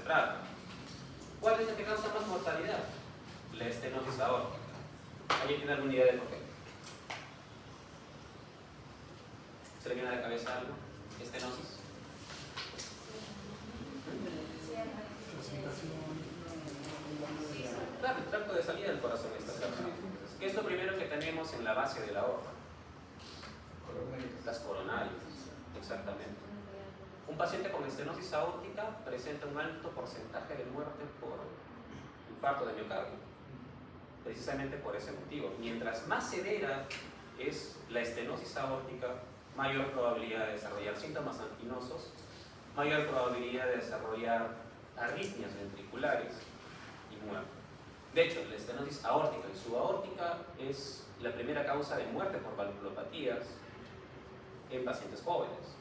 trata. ¿Cuál es el que causa más mortalidad? La estenosis aórtica. ¿Alguien tiene alguna idea de por qué? ¿Se le viene a la cabeza algo? ¿Estenosis? Claro, el tracto de salida del corazón está cerrado. ¿Qué es lo primero que tenemos en la base de la aorta? Las coronarias, exactamente. Un paciente con estenosis aórtica presenta un alto porcentaje de muerte por infarto de miocardio, precisamente por ese motivo. Mientras más severa es la estenosis aórtica, mayor probabilidad de desarrollar síntomas anginosos, mayor probabilidad de desarrollar arritmias ventriculares y muerte. De hecho, la estenosis aórtica y subaórtica es la primera causa de muerte por valvulopatías en pacientes jóvenes.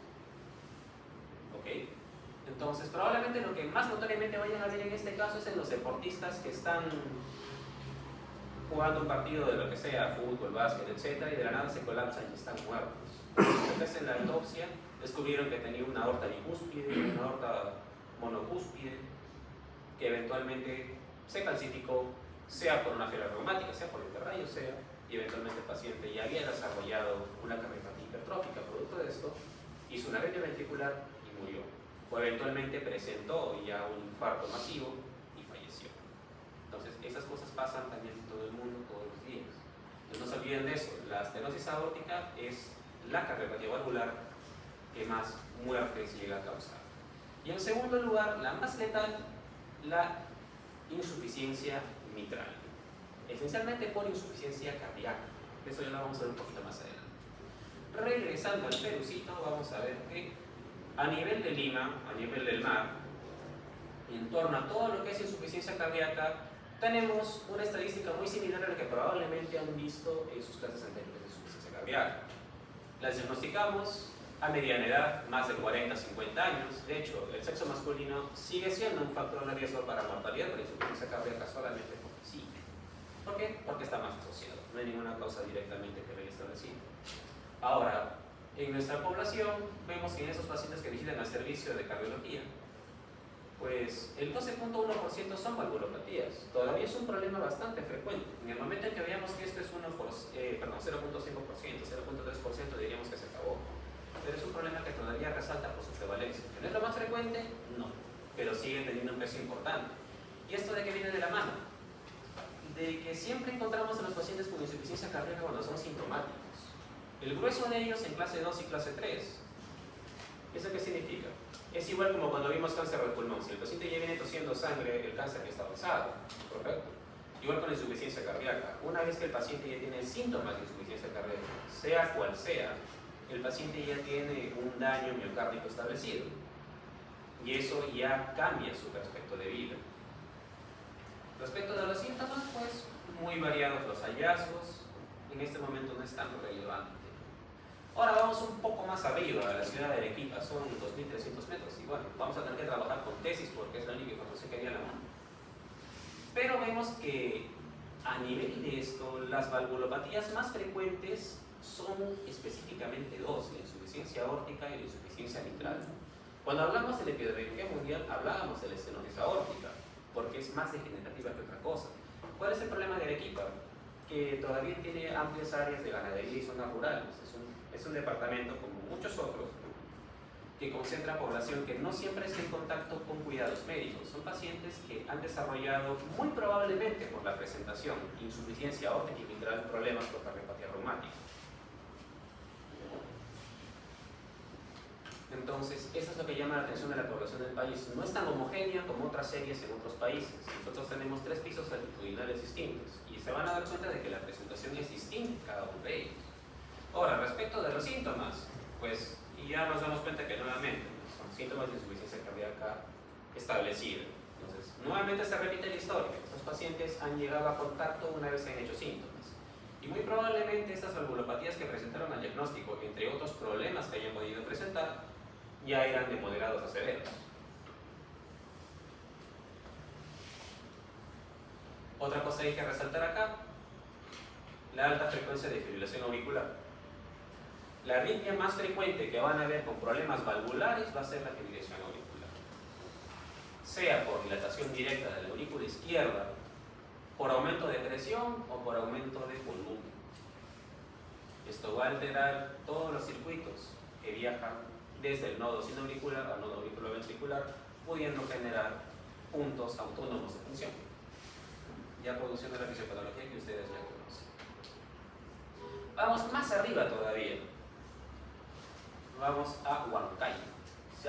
¿Ok? Entonces, probablemente lo que más notoriamente vayan a ver en este caso es en los deportistas que están jugando un partido de lo que sea, fútbol, básquet, etc., y de la nada se colapsan y están muertos. Entonces, en la autopsia descubrieron que tenía una aorta bicúspide, una aorta monocúspide, que eventualmente se calcificó, sea por una fibra reumática, sea por interrayo, sea, y eventualmente el paciente ya había desarrollado una cardiopatía hipertrófica producto de esto, hizo una arritmia ventricular y murió. O eventualmente presentó ya un infarto masivo y falleció. Entonces, esas cosas pasan también en todo el mundo todos los días. Entonces, no se olviden de eso. La estenosis aórtica es la cardiopatía valvular que más muertes llega a causar. Y en segundo lugar, la más letal, la insuficiencia mitral. Esencialmente por insuficiencia cardíaca. Eso ya lo vamos a ver un poquito más adelante. Regresando al Perucito, vamos a ver que a nivel de Lima, a nivel del mar, en torno a todo lo que es insuficiencia cardíaca, tenemos una estadística muy similar a la que probablemente han visto en sus clases anteriores de insuficiencia cardíaca. Las diagnosticamos a mediana edad, más de 40, 50 años. De hecho, el sexo masculino sigue siendo un factor de riesgo para mortalidad por insuficiencia cardíaca solamente porque sí. ¿Por qué? Porque está más asociado. No hay ninguna causa directamente que vaya establecido. Ahora, en nuestra población vemos que en esos pacientes que visitan al servicio de cardiología, pues el 12.1% son valvulopatías. Todavía es un problema bastante frecuente. En el momento en que veamos que esto es 0.5%, 0.3%, diríamos que se acabó. Pero es un problema que todavía resalta por su prevalencia. ¿Que no es lo más frecuente? No. Pero sigue teniendo un peso importante. ¿Y esto de qué viene de la mano? De que siempre encontramos a los pacientes con insuficiencia cardíaca cuando son sintomáticos. El grueso de ellos en clase 2 y clase 3. ¿Eso qué significa? Es igual como cuando vimos cáncer del pulmón. Si el paciente ya viene tosiendo sangre, el cáncer ya está avanzado. ¿Correcto? Igual con la insuficiencia cardíaca. Una vez que el paciente ya tiene síntomas de insuficiencia cardíaca, sea cual sea, el paciente ya tiene un daño miocárdico establecido. Y eso ya cambia su aspecto de vida. Respecto de los síntomas, pues muy variados los hallazgos. En este momento no es tan relevante. Ahora vamos un poco más arriba, a la ciudad de Arequipa, son 2.300 metros. Y bueno, vamos a tener que trabajar con tesis porque es la única información que hay a la mano. Pero vemos que a nivel de esto, las valvulopatías más frecuentes son específicamente dos, la insuficiencia aórtica y la insuficiencia mitral. Cuando hablamos de la epidemiología mundial, hablábamos de la estenosis aórtica, porque es más degenerativa que otra cosa. ¿Cuál es el problema de Arequipa? Que todavía tiene amplias áreas de ganadería y zonas rurales. Es un departamento, como muchos otros, que concentra población que no siempre está en contacto con cuidados médicos. Son pacientes que han desarrollado, muy probablemente por la presentación, insuficiencia aórtica y mitral, problemas por cardiopatía reumática. Entonces, eso es lo que llama la atención de la población del país. No es tan homogénea como otras series en otros países. Nosotros tenemos 3 pisos altitudinales distintos y se van a dar cuenta de que la presentación es distinta en cada uno de ellos. Ahora, respecto de los síntomas, pues ya nos damos cuenta que nuevamente son síntomas de insuficiencia cardíaca establecida. Entonces, nuevamente se repite la historia. Estos pacientes han llegado a contacto una vez se han hecho síntomas. Y muy probablemente estas valvulopatías que presentaron al diagnóstico, entre otros problemas que hayan podido presentar, ya eran de moderados a severos. Otra cosa que hay que resaltar acá, la alta frecuencia de fibrilación auricular. La arritmia más frecuente que van a ver con problemas valvulares va a ser la fibrilación auricular. sea por dilatación directa de la aurícula izquierda, por aumento de presión o por aumento de volumen. Esto va a alterar todos los circuitos que viajan desde el nodo sinauricular al nodo auriculoventricular, pudiendo generar puntos autónomos de función. Ya produciendo la fisiopatología que ustedes ya conocen. Vamos más arriba todavía. Vamos a Huancayo.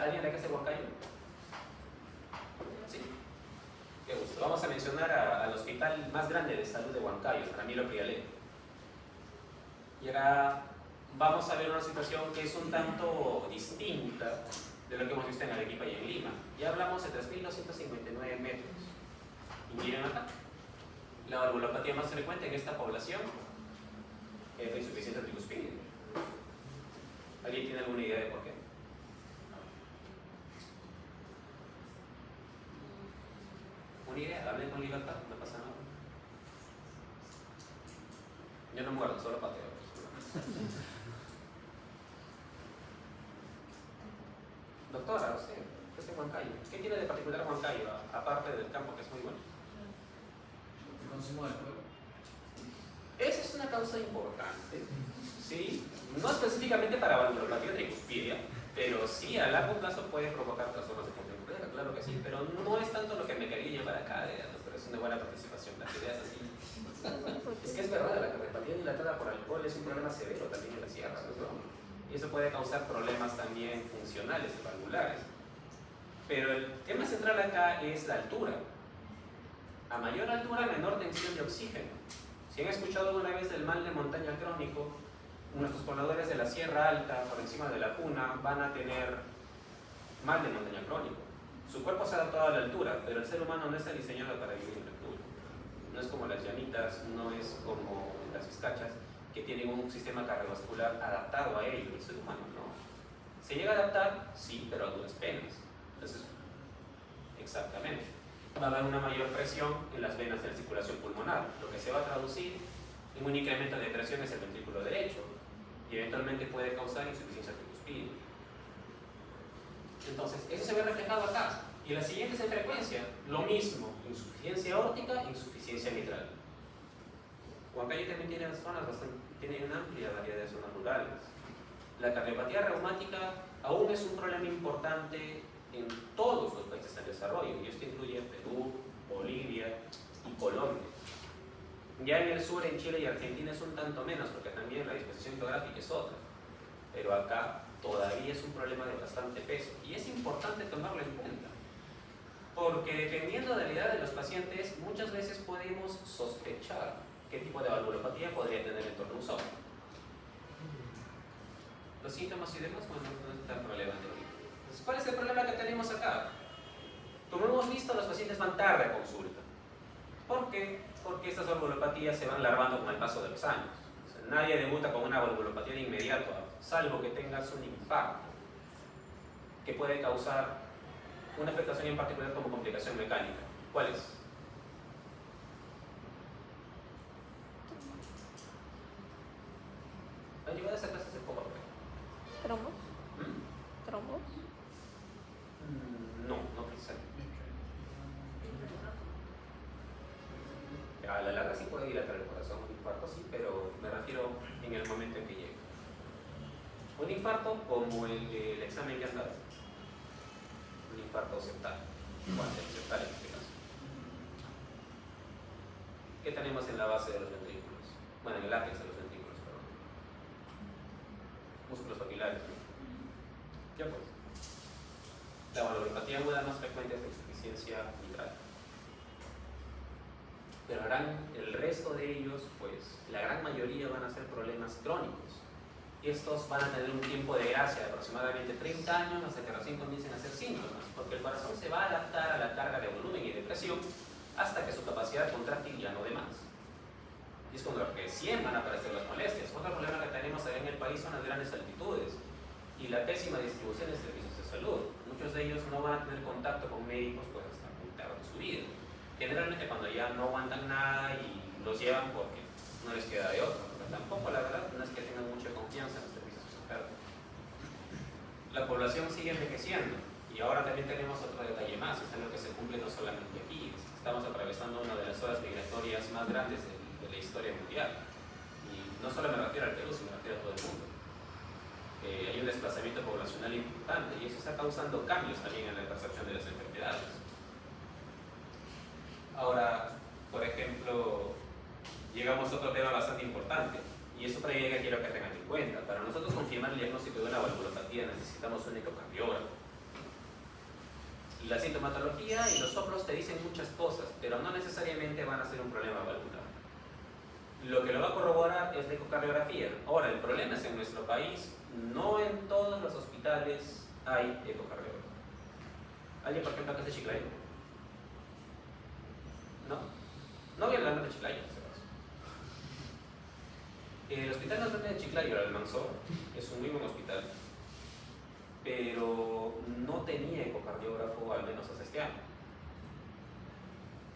¿Alguien de acá hace Huancayo? Sí. Qué gusto. Vamos a mencionar al hospital más grande de salud de Huancayo, Ramiro Prialé. Y ahora vamos a ver una situación que es un tanto distinta de lo que hemos visto en Arequipa y en Lima. Ya hablamos de 3.259 metros. Y miren acá, la valvulopatía más frecuente en esta población es la insuficiencia tricuspídea. ¿Alguien tiene alguna idea de por qué? Una idea, hablen con libertad, no pasa nada. Yo no muerdo, solo pateo. Doctora, usted, ¿qué es en Huancayo? ¿Qué tiene de particular Huancayo, aparte del campo que es muy bueno? El consumo de alcohol. Esa es una causa importante, ¿sí? No específicamente para valvulopatía tricuspidea, pero sí a largo plazo puede provocar trastornos de función cardíaca, claro que sí, pero no es tanto lo que me quería llevar acá, pero es una buena participación, las ideas así. Es que es verdad, la cardiopatía dilatada por alcohol es un problema severo también en las sierras, ¿no? Y eso puede causar problemas también funcionales y valvulares. Pero el tema central acá es la altura. A mayor altura, menor tensión de oxígeno. Si han escuchado alguna vez del mal de montaña crónico, nuestros pobladores de la Sierra Alta, por encima de la Puna, van a tener mal de montaña crónico. Su cuerpo se ha adaptado a la altura, pero el ser humano no está diseñado para vivir en la altura. No es como las llanitas, no es como las vizcachas, que tienen un sistema cardiovascular adaptado a ello. El ser humano no. ¿Se llega a adaptar? Sí, pero a duras penas. Entonces, exactamente. Va a haber una mayor presión en las venas de la circulación pulmonar, lo que se va a traducir en un incremento de presión en el ventrículo derecho y eventualmente puede causar insuficiencia tricuspidea. Entonces, eso se ve reflejado acá. Y las siguientes en frecuencia, lo mismo, insuficiencia aórtica e insuficiencia mitral. Huancayo también tiene tiene una amplia variedad de zonas rurales. La cardiopatía reumática aún es un problema importante en todos los países en desarrollo, y esto incluye Perú, Bolivia y Colombia. Ya en el sur, en Chile y Argentina es un tanto menos, porque también la disposición geográfica es otra. Pero acá todavía es un problema de bastante peso, y es importante tomarlo en cuenta. Porque dependiendo de la edad de los pacientes, muchas veces podemos sospechar qué tipo de valvulopatía podría tener en torno a un soplo. Los síntomas y demás, bueno, no es tan relevante. Entonces, ¿cuál es el problema que tenemos acá? Como hemos visto, los pacientes van tarde a consulta. ¿Por qué? Porque estas valvulopatías se van larvando con el paso de los años. O sea, nadie debuta con una valvulopatía de inmediato, salvo que tengas un infarto, que puede causar una afectación en particular como complicación mecánica. ¿Cuál es? ¿Han llegado a esa clase hace poco? ¿Trombos? ¿Trombos? No precisamente. A la larga sí puede dilatar el corazón, un infarto sí, pero me refiero en el momento en que llega. Un infarto como el examen que han dado. Un infarto septal, septal en este caso. ¿Qué tenemos en la base de los ventrículos? Bueno, en el ápice de los ventrículos, perdón. Músculos papilares, ¿no? Ya pues. La valvulopatía aguda más frecuente es la insuficiencia mitral. Pero el resto de ellos, pues, la gran mayoría van a ser problemas crónicos. Estos van a tener un tiempo de gracia de aproximadamente 30 años hasta que recién comiencen a hacer síntomas, porque el corazón se va a adaptar a la carga de volumen y de presión hasta que su capacidad contráctil ya no dé más. Y es cuando recién van a aparecer las molestias. Otro problema que tenemos acá en el país son las grandes altitudes y la pésima distribución de servicios de salud. Muchos de ellos no van a tener contacto con médicos pues hasta muy tarde en su vida. Generalmente cuando ya no aguantan nada y los llevan porque no les queda de otro. Pero tampoco, la verdad, no es que tengan mucha confianza en los servicios de salud. La población sigue envejeciendo y ahora también tenemos otro detalle más. más, es algo que se cumple no solamente aquí, estamos atravesando una de las olas migratorias más grandes de la historia mundial. Y no solo me refiero al Perú, sino me refiero a todo el mundo. Hay un desplazamiento poblacional importante y eso está causando cambios también en la percepción de las enfermedades. Ahora, por ejemplo, llegamos a otro tema bastante importante y es otra idea que quiero que tengan en cuenta. Para nosotros confirmar el diagnóstico de una valvulopatía necesitamos un ecocardiógrafo. Y la sintomatología y los soplos te dicen muchas cosas, pero no necesariamente van a ser un problema valvular. Lo que lo va a corroborar es la ecocardiografía. Ahora, el problema es que en nuestro país no en todos los hospitales hay ecocardiógrafo. ¿Alguien, por ejemplo, acá es de Chiclayo? ¿No? No voy a hablar de Chiclayo, en este caso. El Hospital Nacional de Chiclayo, el Almanzor, es un muy buen hospital, pero no tenía ecocardiógrafo al menos hasta este año.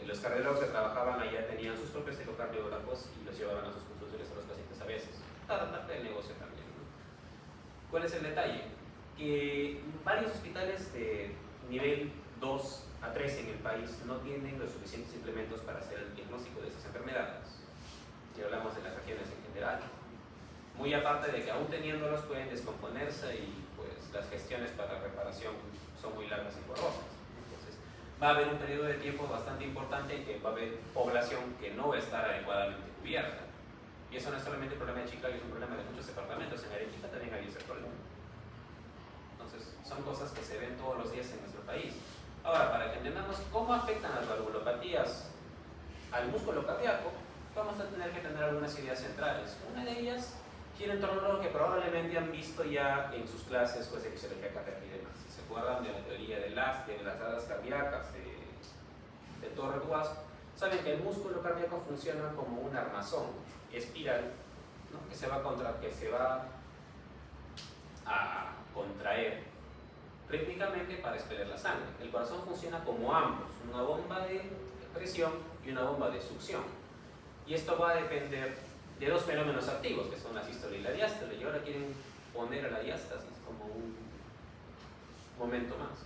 Los cardiólogos que trabajaban allá tenían sus propios ecocardiógrafos y los llevaban a sus consultorios a los pacientes a veces. Para parte del negocio también, ¿no? ¿Cuál es el detalle? Que varios hospitales de nivel 2 a 3 en el país no tienen los suficientes implementos para hacer el diagnóstico de esas enfermedades. Y hablamos de las regiones en general. Muy aparte de que aún teniéndolos pueden descomponerse y pues las gestiones para reparación son muy largas y borrosas. Entonces va a haber un periodo de tiempo bastante importante en que va a haber población que no va a estar adecuadamente cubierta. Y eso no es solamente un problema de Chiclayo, es un problema de muchos departamentos. En Arequipa también hay ese problema. Entonces son cosas que se ven todos los días en nuestro país. Ahora, para que entendamos cómo afectan las valvulopatías al músculo cardíaco, vamos a tener que tener algunas ideas centrales. Una de ellas gira en torno a lo que probablemente han visto ya en sus clases pues, de fisiología cardíaca y demás. Si se acuerdan de la teoría de las alas cardíacas de Torre-Duas, saben que el músculo cardíaco funciona como un armazón espiral, ¿no? que se va a contraer rítmicamente para expeler la sangre. El corazón funciona como ambos, una bomba de presión y una bomba de succión. Y esto va a depender de dos fenómenos activos, que son la sístole y la diástole. Y ahora quieren poner a la diástasis como un momento más.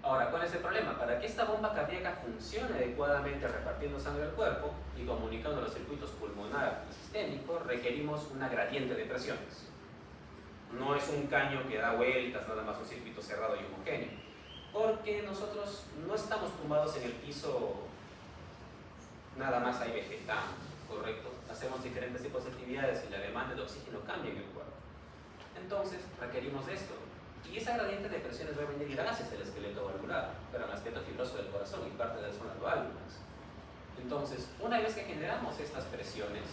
Ahora, ¿cuál es el problema? Para que esta bomba cardíaca funcione adecuadamente repartiendo sangre al cuerpo y comunicando los circuitos pulmonar y sistémico, requerimos una gradiente de presiones. No es un caño que da vueltas, nada más un circuito cerrado y homogéneo. Porque nosotros no estamos tumbados en el piso, nada más ahí vegetando, ¿correcto? Hacemos diferentes tipos de actividades y la demanda de oxígeno cambia en el cuerpo. Entonces, requerimos de esto. Y esa gradiente de presiones va a venir gracias al esqueleto valvular, pero al esqueleto fibroso del corazón y parte de eso son las válvulas. Entonces, una vez que generamos estas presiones,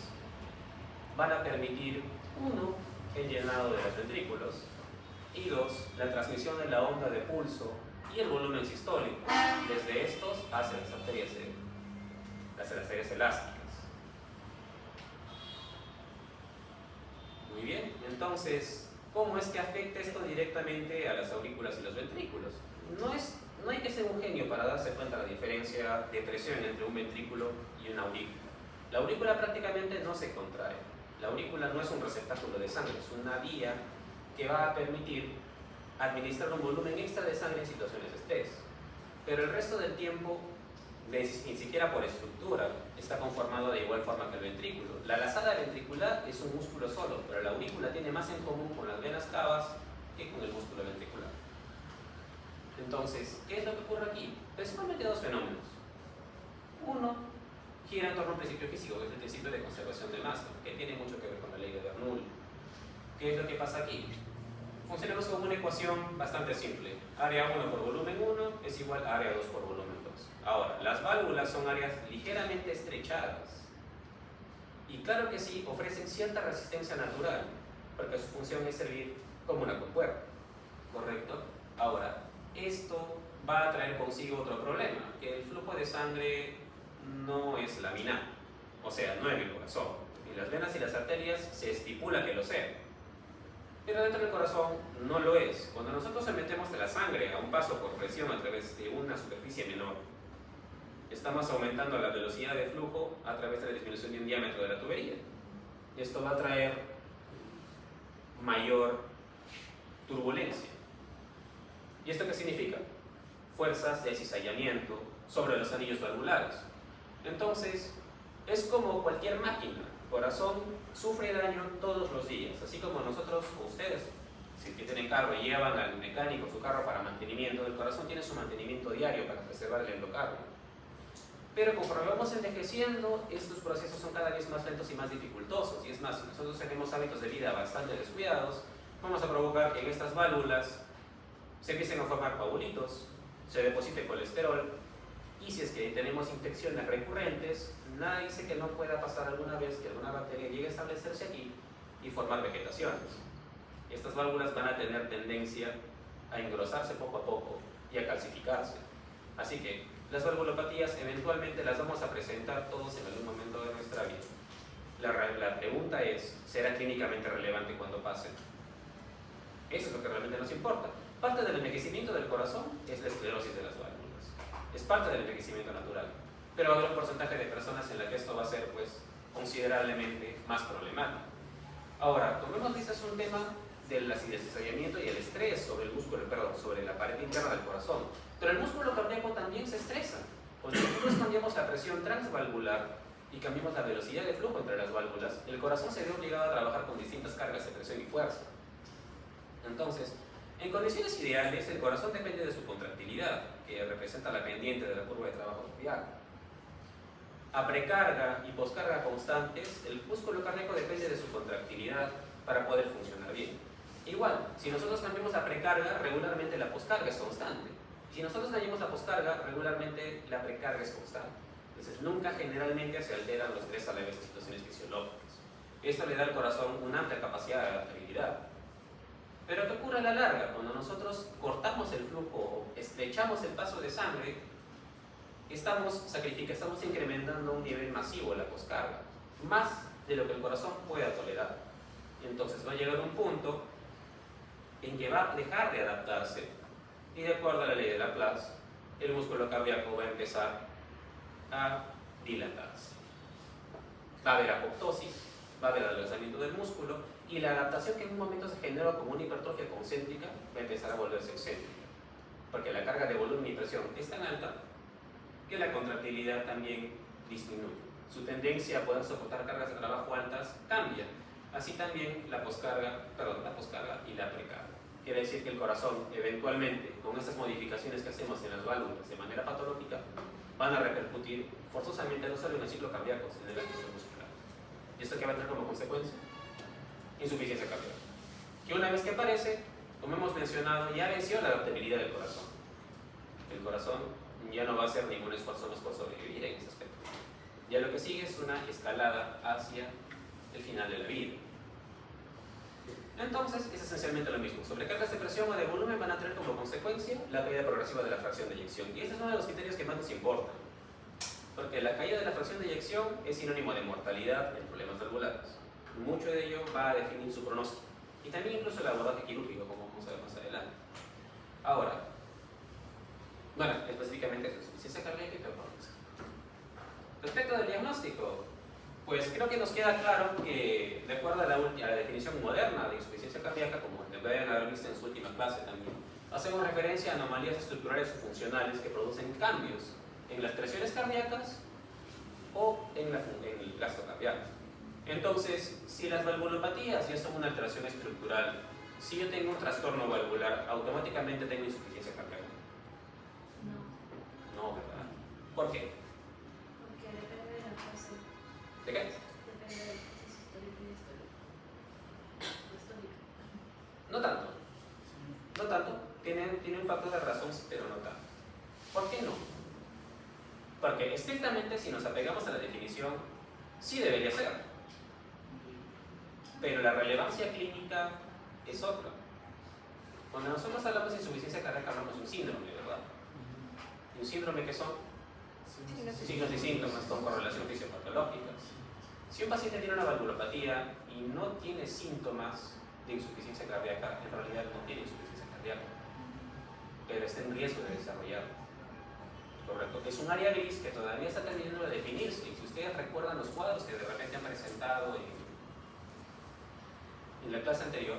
van a permitir, uno, el llenado de los ventrículos, y dos, la transmisión de la onda de pulso y el volumen sistólico, desde estos hacia las arterias elásticas. Muy bien, entonces, ¿cómo es que afecta esto directamente a las aurículas y los ventrículos? No hay que ser un genio para darse cuenta de la diferencia de presión entre un ventrículo y una aurícula. La aurícula prácticamente no se contrae. La aurícula no es un receptáculo de sangre, es una vía que va a permitir administrar un volumen extra de sangre en situaciones de estrés. Pero el resto del tiempo, ni siquiera por estructura, está conformado de igual forma que el ventrículo. La lazada ventricular es un músculo solo, pero la aurícula tiene más en común con las venas cavas que con el músculo ventricular. Entonces, ¿qué es lo que ocurre aquí? Principalmente dos fenómenos. Uno, gira en torno a un principio físico, que es el principio de conservación de masa, que tiene mucho que ver con la ley de Bernoulli. ¿Qué es lo que pasa aquí? Funcionamos con una ecuación bastante simple. Área 1 por volumen 1 es igual a área 2 por volumen 2. Ahora, las válvulas son áreas ligeramente estrechadas. Y claro que sí, ofrecen cierta resistencia natural, porque su función es servir como una compuerta. ¿Correcto? Ahora, esto va a traer consigo otro problema, que el flujo de sangre no es laminar, o sea, no en el corazón. En las venas y las arterias se estipula que lo sea, pero dentro del corazón no lo es. Cuando nosotros sometemos la sangre a un paso por presión a través de una superficie menor, estamos aumentando la velocidad de flujo a través de la disminución de un diámetro de la tubería. Esto va a traer mayor turbulencia. ¿Y esto qué significa? fuerzas de cizallamiento sobre los anillos valvulares. Entonces, es como cualquier máquina. El corazón sufre daño todos los días, así como nosotros o ustedes, si tienen carro y llevan al mecánico su carro para mantenimiento, el corazón tiene su mantenimiento diario para preservar el endocardio. Pero conforme vamos envejeciendo, estos procesos son cada vez más lentos y más dificultosos. Y es más, si nosotros tenemos hábitos de vida bastante descuidados, vamos a provocar que en estas válvulas se empiecen a formar coágulitos, se deposite colesterol, y si es que tenemos infecciones recurrentes, nada dice que no pueda pasar alguna vez que alguna bacteria llegue a establecerse aquí y formar vegetaciones. Estas válvulas van a tener tendencia a engrosarse poco a poco y a calcificarse. Así que las valvulopatías eventualmente las vamos a presentar todos en algún momento de nuestra vida. La pregunta es, ¿será clínicamente relevante cuando pasen? Eso es lo que realmente nos importa. Parte del envejecimiento del corazón es la esclerosis de las válvulas. Es parte del envejecimiento natural. Pero va a haber un porcentaje de personas en la que esto va a ser pues, considerablemente más problemático. Ahora, tomemos vistas un tema del cizallamiento y el estrés sobre el músculo, sobre la pared interna del corazón. Pero el músculo cardíaco también se estresa. Cuando nosotros cambiamos la presión transvalvular y cambiamos la velocidad de flujo entre las válvulas, el corazón se ve obligado a trabajar con distintas cargas de presión y fuerza. Entonces, en condiciones ideales, el corazón depende de su contractilidad, que representa la pendiente de la curva de trabajo cardíaco. A precarga y poscarga constantes, el músculo cardíaco depende de su contractilidad para poder funcionar bien. Igual, si nosotros cambiamos la precarga, regularmente la poscarga es constante. Si nosotros cambiamos la poscarga, regularmente la precarga es constante. Entonces, nunca generalmente se alteran los tres a la vez en situaciones fisiológicas. Esto le da al corazón una amplia capacidad de adaptabilidad. Pero ¿qué ocurre a la larga? Cuando nosotros cortamos el flujo o estrechamos el paso de sangre, estamos incrementando un nivel masivo de la poscarga, más de lo que el corazón pueda tolerar. Entonces va a llegar un punto en que va a dejar de adaptarse y de acuerdo a la ley de Laplace, el músculo cardíaco va a empezar a dilatarse. Va a haber apoptosis, va a haber adelgazamiento del músculo y la adaptación que en un momento se genera como una hipertrofia concéntrica va a empezar a volverse excéntrica, porque la carga de volumen y presión es tan alta que la contractilidad también disminuye. Su tendencia a poder soportar cargas de trabajo altas cambia. Así también la poscarga y la precarga. Quiere decir que el corazón, eventualmente, con estas modificaciones que hacemos en las válvulas de manera patológica, van a repercutir forzosamente no solo en el ciclo cardíaco, sino en la función muscular. ¿Y esto qué va a tener como consecuencia? Insuficiencia cardíaca. Que una vez que aparece, como hemos mencionado, ya venció la adaptabilidad del corazón. El corazón ya no va a hacer ningún esfuerzo más por sobrevivir en ese aspecto. Ya lo que sigue es una escalada hacia el final de la vida. Entonces, es esencialmente lo mismo. Sobrecargas de presión o de volumen van a tener como consecuencia la caída progresiva de la fracción de eyección. Y este es uno de los criterios que más nos importan. Porque la caída de la fracción de eyección es sinónimo de mortalidad en problemas valvulares. Mucho de ello va a definir su pronóstico. Y también incluso el abordaje quirúrgico, como vamos a ver más adelante. Ahora, bueno, específicamente es insuficiencia cardíaca y performance. Respecto del diagnóstico, pues creo que nos queda claro que, de acuerdo a la definición moderna de insuficiencia cardíaca, como deben haber visto en su última clase también, hacemos referencia a anomalías estructurales o funcionales que producen cambios en las presiones cardíacas o en el gasto cardíaco. Entonces, si las valvulopatías ya son una alteración estructural, si yo tengo un trastorno valvular, automáticamente tengo insuficiencia cardíaca. No, ¿verdad? ¿Por qué? Porque depende de la fase. ¿De qué? Depende del proceso histórico y histórico. No tanto. No tanto. Tiene un factor de razón, pero no tanto. ¿Por qué no? Porque estrictamente, si nos apegamos a la definición, sí debería ser. Pero la relevancia clínica es otra. Cuando nosotros hablamos de insuficiencia cardíaca, hablamos de un síndrome, ¿verdad? ¿Y un síndrome qué son? Signos y síntomas con correlación fisiopatológica. Si un paciente tiene una valvulopatía y no tiene síntomas de insuficiencia cardíaca, en realidad no tiene insuficiencia cardíaca, pero está en riesgo de desarrollarlo. Correcto. Es un área gris que todavía está terminando de definirse. Y si ustedes recuerdan los cuadros que de repente han presentado en la clase anterior,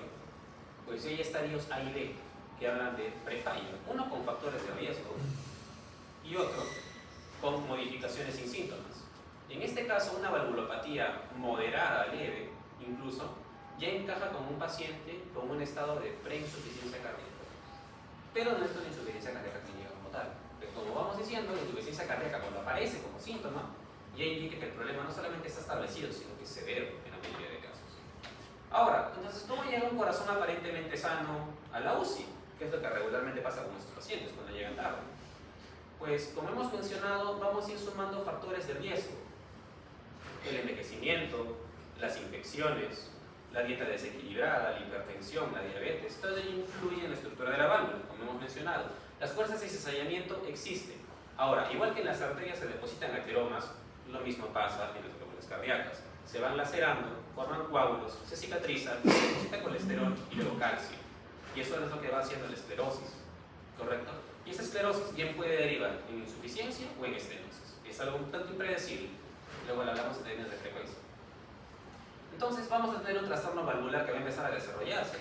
pues hay estadios A y B que hablan de prefallo, uno con factores de riesgo valvulopatía moderada, leve, incluso, ya encaja como un paciente con un estado de preinsuficiencia cardíaca. Pero no es una insuficiencia cardíaca clínica como tal. Pero como vamos diciendo, la insuficiencia cardíaca cuando aparece como síntoma, ya indica que el problema no solamente está establecido, sino que es severo en la mayoría de casos. Ahora, entonces, ¿cómo llega un corazón aparentemente sano a la UCI? ¿Qué es lo que regularmente pasa con estos pacientes cuando llegan tarde? Pues, como hemos mencionado, vamos a ir sumando factores de riesgo. El envejecimiento, las infecciones, la dieta desequilibrada, la hipertensión, la diabetes, todo ello influye en la estructura de la válvula, como hemos mencionado. Las fuerzas de cizallamiento existen. Ahora, igual que en las arterias se depositan ateromas, lo mismo pasa en las válvulas cardíacas. Se van lacerando, forman coágulos, se cicatrizan, se deposita colesterol y luego calcio. Y eso es lo que va haciendo la esclerosis, ¿correcto? Y esa esclerosis bien puede derivar en insuficiencia o en estenosis. Es algo un tanto impredecible. Luego hablamos de términos de frecuencia. Entonces vamos a tener un trastorno valvular que va a empezar a desarrollarse.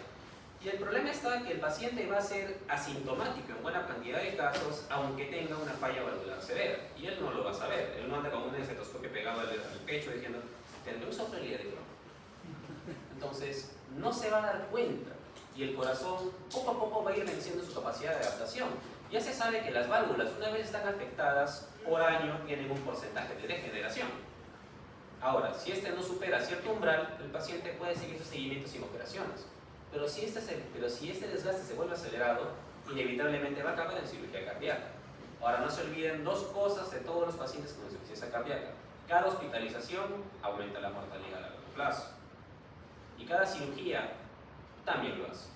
Y el problema está que el paciente va a ser asintomático en buena cantidad de casos, aunque tenga una falla valvular severa. Y él no lo va a saber. Él no anda con un estetoscopio pegado al pecho diciendo, tendré un soplo diárico. Entonces, no se va a dar cuenta. Y el corazón poco a poco va a ir venciendo su capacidad de adaptación. Ya se sabe que las válvulas, una vez están afectadas, por año tienen un porcentaje de degeneración. Ahora, si este no supera cierto umbral, el paciente puede seguir su seguimiento sin operaciones. Pero si este desgaste se vuelve acelerado, inevitablemente va a acabar en cirugía cardíaca. Ahora, no se olviden dos cosas de todos los pacientes con insuficiencia cardíaca. Cada hospitalización aumenta la mortalidad a largo plazo. Y cada cirugía también lo hace.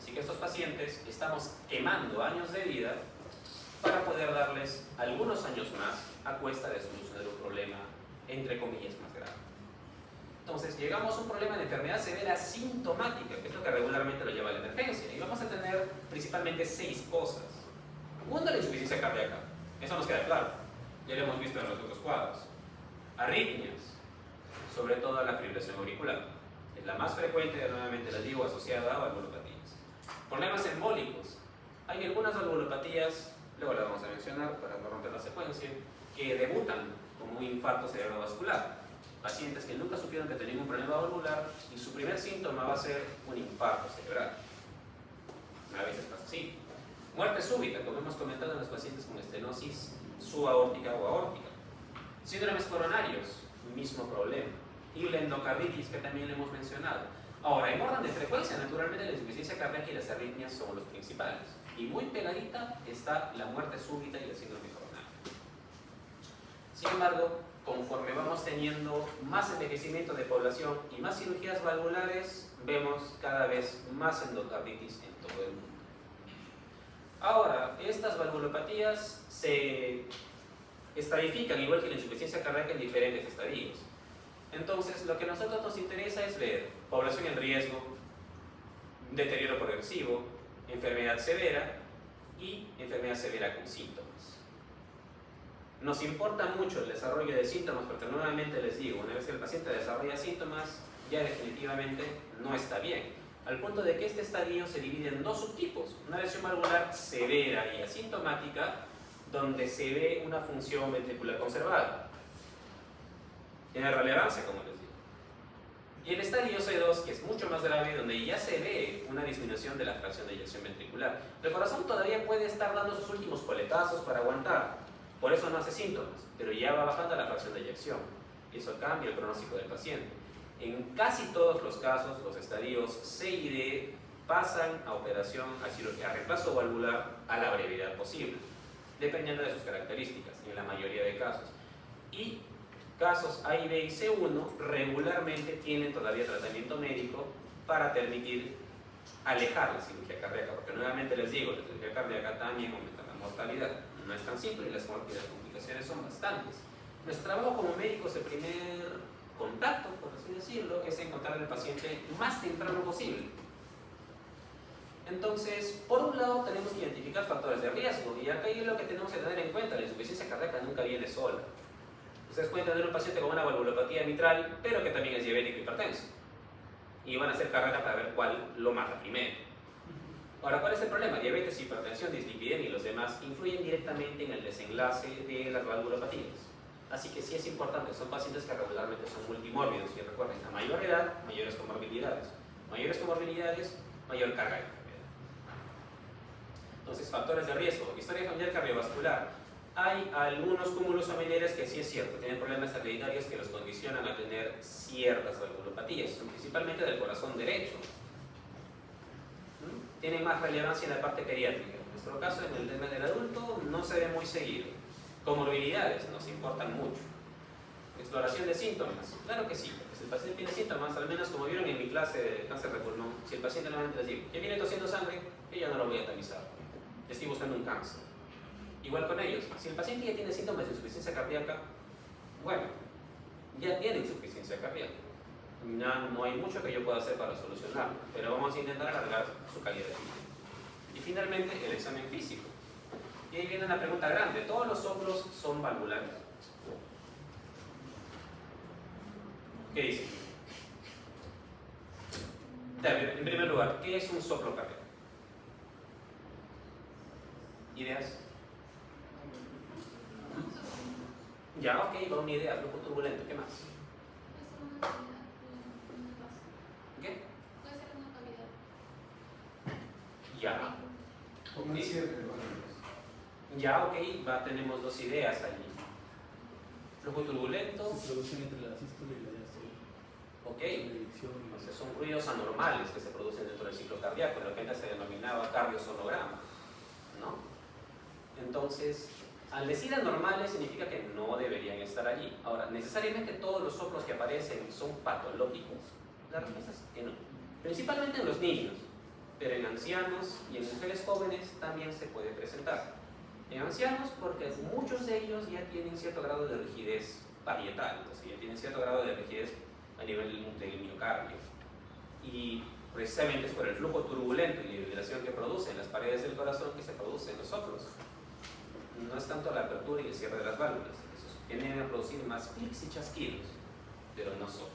Así que estos pacientes estamos quemando años de vida para poder darles algunos años más a cuesta de solucionar un problema, entre comillas, más grave. Entonces, llegamos a un problema de enfermedad severa sintomática, que es lo que regularmente lo lleva a la emergencia. Y vamos a tener principalmente 6 cosas. Uno, la insuficiencia cardíaca. Eso nos queda claro. Ya lo hemos visto en los otros cuadros. Arritmias, sobre todo la fibrilación auricular. Es la más frecuente, nuevamente les digo, asociada a valvulopatías. Problemas embólicos. Hay algunas valvulopatías, luego las vamos a mencionar para no romper la secuencia, que debutan como un infarto cerebrovascular. Pacientes que nunca supieron que tenían un problema valvular y su primer síntoma va a ser un infarto cerebral. A veces pasa así. Muerte súbita, como hemos comentado en los pacientes con estenosis subaórtica o aórtica. Síndromes coronarios, mismo problema. Y la endocarditis, que también le hemos mencionado. Ahora, en orden de frecuencia, naturalmente la insuficiencia cardíaca y las arritmias son los principales. Y muy pegadita está la muerte súbita y el síndrome coronario. Sin embargo, conforme vamos teniendo más envejecimiento de población y más cirugías valvulares, vemos cada vez más endocarditis en todo el mundo. Ahora, estas valvulopatías se estratifican, igual que la insuficiencia cardíaca, en diferentes estadios. Entonces, lo que a nosotros nos interesa es ver población en riesgo, deterioro progresivo, enfermedad severa y enfermedad severa con síntomas. Nos importa mucho el desarrollo de síntomas porque nuevamente les digo, una vez que el paciente desarrolla síntomas, ya definitivamente no está bien. Al punto de que este estadio se divide en 2 subtipos. Una lesión valvular severa y asintomática, donde se ve una función ventricular conservada. Tiene relevancia, como les digo. Y el estadio C2, que es mucho más grave, donde ya se ve una disminución de la fracción de eyección ventricular. El corazón todavía puede estar dando sus últimos coletazos para aguantar. Por eso no hace síntomas, pero ya va bajando la fracción de eyección. Y eso cambia el pronóstico del paciente. En casi todos los casos, los estadios C y D pasan a operación, a cirugía, a reemplazo valvular a la brevedad posible, dependiendo de sus características, en la mayoría de casos. Y casos A y B y C1 regularmente tienen todavía tratamiento médico para permitir alejar la cirugía cardíaca, porque nuevamente les digo, la cirugía cardíaca también aumenta la mortalidad. No es tan simple y las complicaciones son bastantes. Nuestro trabajo como médicos, el primer contacto, por así decirlo, es encontrar al paciente más temprano posible. Entonces, por un lado tenemos que identificar factores de riesgo y acá es lo que tenemos que tener en cuenta. La insuficiencia cardíaca nunca viene sola. Ustedes pueden tener un paciente con una valvulopatía mitral, pero que también es diabético y hipertenso. Y van a hacer carrera para ver cuál lo mata primero. Ahora, ¿cuál es el problema? Diabetes, hipertensión, dislipidemia y los demás influyen directamente en el desenlace de las valvulopatías. Así que sí es importante, son pacientes que regularmente son multimórbidos y recuerden, a mayor edad, mayores comorbilidades. Mayores comorbilidades, mayor carga de enfermedad. Entonces, factores de riesgo, historia familiar cardiovascular. Hay algunos cúmulos familiares que sí es cierto, tienen problemas hereditarios que los condicionan a tener ciertas valvulopatías, principalmente del corazón derecho. Tienen más relevancia en la parte pediátrica. En nuestro caso, en el tema del adulto, no se ve muy seguido. Comorbilidades nos importan mucho. Exploración de síntomas, claro que sí, porque si el paciente tiene síntomas, al menos como vieron en mi clase de cáncer de pulmón, si el paciente normalmente les digo que viene tosiendo sangre, yo ya no lo voy a tamizar, estoy buscando un cáncer. Igual con ellos, si el paciente ya tiene síntomas de insuficiencia cardíaca, bueno, ya tiene insuficiencia cardíaca. No hay mucho que yo pueda hacer para solucionarlo, pero vamos a intentar alargar su calidad de vida. Y finalmente, el examen físico. Y ahí viene una pregunta grande, ¿todos los soplos son valvulares? ¿Qué dice? En primer lugar, ¿qué es un soplo cardíaco? ¿Ideas? Ya, ok, va una idea, flujo turbulento, ¿qué más? ¿Qué? Puede ser una cavidad. Ya. Como un cierre de válvulas. Ya, ok, tenemos dos ideas allí. Flujo turbulento, Se producen entre la sístole y la diástole. ok. Predicción y Entonces son ruidos anormales que se producen dentro del ciclo cardíaco, lo que antes se denominaba cardiosonograma, ¿no? Entonces, al decir anormales significa que no deberían estar allí. Ahora, ¿necesariamente todos los soplos que aparecen son patológicos? La respuesta es que no. Principalmente en los niños, pero en ancianos y en mujeres jóvenes también se puede presentar. En ancianos porque muchos de ellos ya tienen cierto grado de rigidez parietal, o sea, ya tienen cierto grado de rigidez a nivel del miocardio. Y precisamente es por el flujo turbulento y la vibración que producen las paredes del corazón que se producen los soplos. No es tanto la apertura y el cierre de las válvulas, esos tienden a producir más clics y chasquidos, pero no soplos.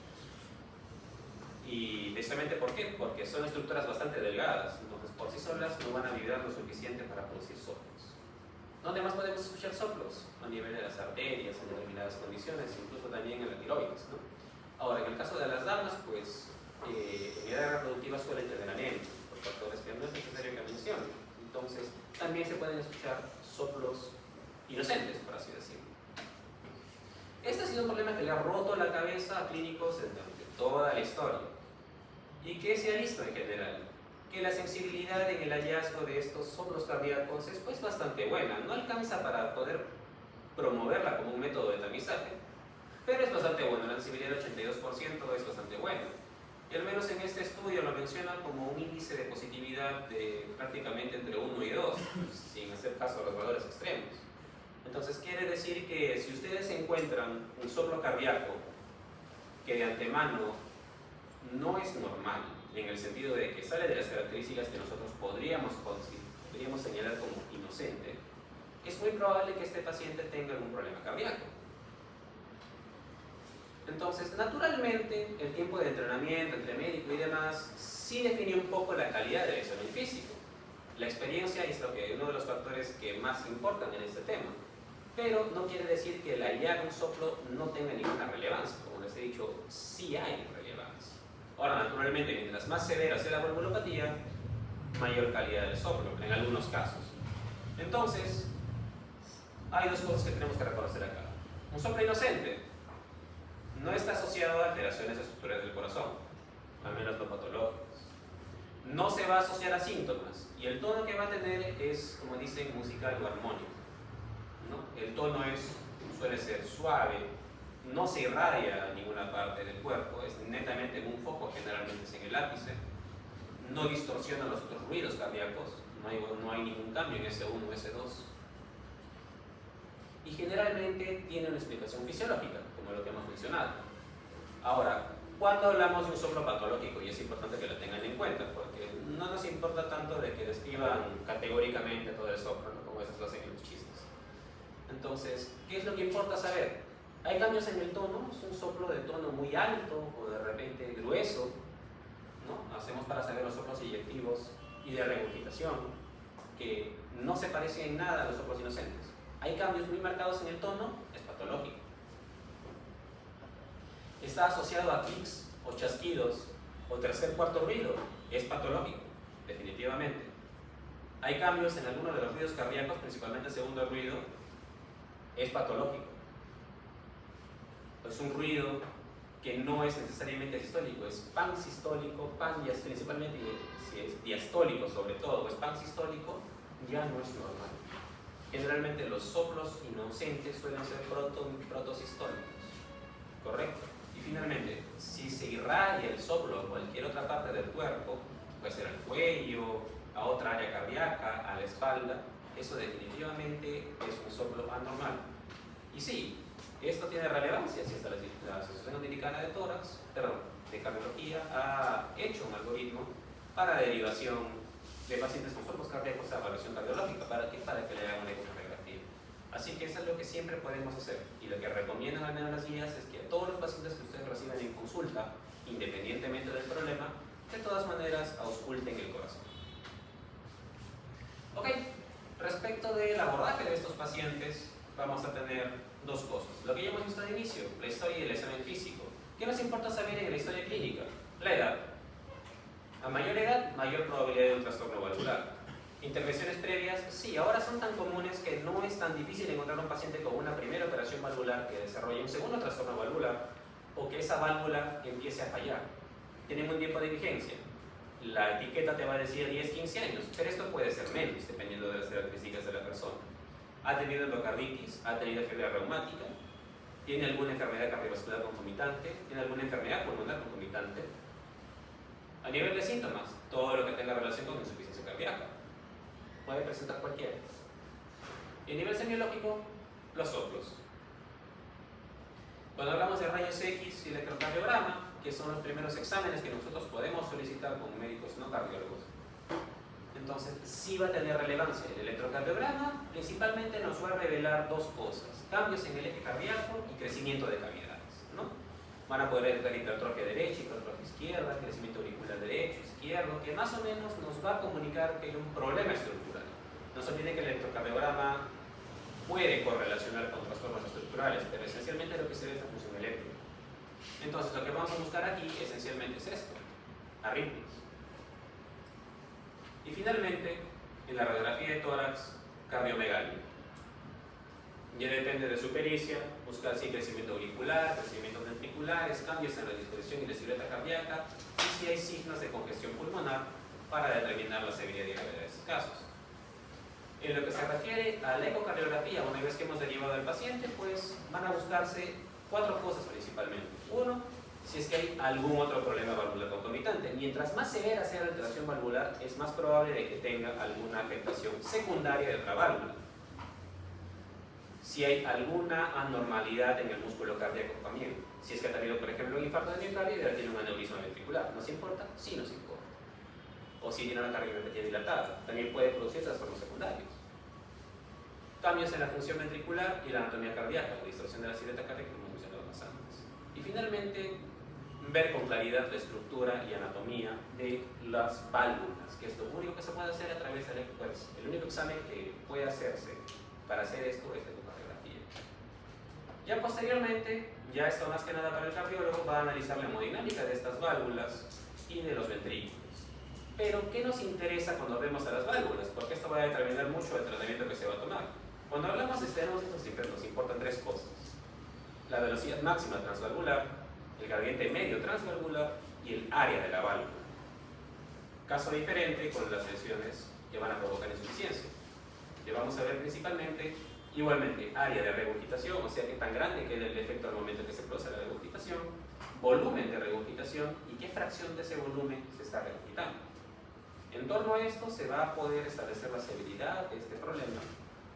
Y precisamente ¿por qué? Porque son estructuras bastante delgadas, entonces por sí solas no van a vibrar lo suficiente para producir soplos. ¿Dónde más podemos escuchar soplos? A nivel de las arterias, en determinadas condiciones, incluso también en la tiroides, ¿no? Ahora, en el caso de las damas, pues en edad reproductiva suelen tener anemia, por factores que no es necesario que mencione. Entonces, también se pueden escuchar soplos inocentes, por así decirlo. Este ha sido un problema que le ha roto la cabeza a clínicos durante toda la historia. ¿Y qué se ha visto en general? Que la sensibilidad en el hallazgo de estos soplos cardíacos es pues bastante buena. No alcanza para poder promoverla como un método de tamizaje, pero es bastante buena. La sensibilidad del 82% es bastante buena. Y al menos en este estudio lo menciona como un índice de positividad de prácticamente entre 1 y 2, sin hacer caso a los valores extremos. Entonces quiere decir que si ustedes encuentran un soplo cardíaco que de antemano no es normal, en el sentido de que sale de las características que nosotros podríamos señalar como inocente, es muy probable que este paciente tenga algún problema cardíaco. Entonces, naturalmente, el tiempo de entrenamiento entre médico y demás sí define un poco la calidad del examen físico. La experiencia es uno de los factores que más importan en este tema, pero no quiere decir que el hallar un soplo no tenga ninguna relevancia. Como les he dicho, sí hay relevancia. Ahora, naturalmente, mientras más severa sea la valvulopatía, mayor calidad del soplo, en algunos casos. Entonces, hay dos cosas que tenemos que reconocer acá. Un soplo inocente no está asociado a alteraciones estructurales del corazón, al menos no patológicas. No se va a asociar a síntomas, y el tono que va a tener es, como dicen, musical o armónico, ¿no? El tono suele ser suave, no se irradia a ninguna parte del cuerpo, es netamente en un foco, generalmente es en el ápice, no distorsiona los otros ruidos cardíacos, no hay ningún cambio en S1 o S2, y generalmente tiene una explicación fisiológica, como lo que hemos mencionado. Ahora, cuando hablamos de un soplo patológico, y es importante que lo tengan en cuenta, porque no nos importa tanto de que describan categóricamente todo el soplo, ¿no? Como a veces lo hacen en los chistes. Entonces, ¿qué es lo que importa saber? Hay cambios en el tono, es un soplo de tono muy alto o de repente grueso, ¿no? Hacemos para saber los soplos eyectivos y de regurgitación, que no se parecen en nada a los soplos inocentes. Hay cambios muy marcados en el tono, es patológico. está asociado a clics o chasquidos o tercer cuarto ruido, es patológico, definitivamente. Hay cambios en algunos de los ruidos cardíacos, principalmente el segundo ruido, es patológico. Es un ruido que no es necesariamente sistólico, es pansistólico, principalmente si es diastólico sobre todo, o es pansistólico, ya no es normal. Generalmente los soplos inocentes suelen ser protosistólicos, ¿correcto? Y finalmente, si se irradia el soplo a cualquier otra parte del cuerpo, puede ser al cuello, a otra área cardíaca, a la espalda, eso definitivamente es un soplo anormal. Y sí, esto tiene relevancia si hasta la Asociación Americana de Cardiología ha hecho un algoritmo para derivación de pacientes con soplos cardíacos a evaluación cardiológica. ¿Para qué? Para que le hagan una ecocardiografía. Así que eso es lo que siempre podemos hacer. Y lo que recomiendan al menos las guías es que a todos los pacientes que ustedes reciban en consulta, independientemente del problema, de todas maneras ausculten el corazón. Ok, respecto del abordaje de estos pacientes, vamos a tener dos cosas. Lo que ya hemos visto al inicio, la historia y el examen físico. ¿Qué nos importa saber en la historia clínica? La edad. A mayor edad, mayor probabilidad de un trastorno valvular. Intervenciones previas, sí, ahora son tan comunes que no es tan difícil encontrar un paciente con una primera operación valvular que desarrolle un segundo trastorno valvular o que esa válvula empiece a fallar. Tienen un tiempo de vigencia. La etiqueta te va a decir 10-15 años, pero esto puede ser menos, dependiendo de las características de la persona. Ha tenido endocarditis, ha tenido fiebre reumática, tiene alguna enfermedad cardiovascular concomitante, tiene alguna enfermedad pulmonar concomitante. A nivel de síntomas, todo lo que tenga relación con insuficiencia cardíaca. Puede presentar cualquiera. Y a nivel semiológico, los soplos. Cuando hablamos de rayos X y electrocardiograma, que son los primeros exámenes que nosotros podemos solicitar como médicos no cardiólogos, entonces sí va a tener relevancia. El electrocardiograma principalmente nos va a revelar dos cosas: cambios en el eje cardíaco y crecimiento de cavidades, ¿no? Van a poder ver hipertrofia derecha, hipertrofia izquierda, crecimiento auricular derecho, izquierdo, que más o menos nos va a comunicar que hay un problema estructural. No se olvide que el electrocardiograma puede correlacionar con trastornos estructurales, pero esencialmente lo que se ve es la función eléctrica. Entonces lo que vamos a buscar aquí esencialmente es esto: arritmias. Y finalmente, en la radiografía de tórax, cardiomegalia. Ya depende de su pericia, buscar si hay crecimiento auricular, crecimientos ventriculares, cambios en la disposición y la silueta cardíaca, y si hay signos de congestión pulmonar para determinar la severidad y gravedad de estos casos. En lo que se refiere a la ecocardiografía, una vez que hemos derivado al paciente, pues van a buscarse cuatro cosas principalmente. Uno, si es que hay algún otro problema valvular concomitante. Mientras más severa sea la alteración valvular, es más probable de que tenga alguna afectación secundaria de otra válvula. Si hay alguna anormalidad en el músculo cardíaco también. Si es que ha tenido, por ejemplo, un infarto de miocardio y ahora tiene un aneurisma ventricular. ¿Nos importa? Sí nos importa. O si tiene una cardiomiopatía dilatada, también puede producir trastornos secundarios. Cambios en la función ventricular y la anatomía cardíaca, la distorsión de la silueta cardíaca, como hemos mencionado más antes. Y finalmente, ver con claridad la estructura y anatomía de las válvulas, que es lo único que se puede hacer a través del pues, el único examen que puede hacerse para hacer esto es la ecocardiografía. Ya posteriormente, ya esto más que nada para el cardiólogo, va a analizar la hemodinámica de estas válvulas y de los ventrículos. Pero, ¿qué nos interesa cuando vemos a las válvulas? Porque esto va a determinar mucho el tratamiento que se va a tomar. Cuando hablamos de estenosis, nos importan tres cosas: la velocidad máxima transvalvular, el gradiente medio transvalvular y el área de la válvula. Caso diferente con las lesiones que van a provocar insuficiencia. Que vamos a ver principalmente, igualmente, área de regurgitación, o sea, qué tan grande queda el defecto al momento que se produce la regurgitación, volumen de regurgitación y qué fracción de ese volumen se está regurgitando. En torno a esto se va a poder establecer la severidad de este problema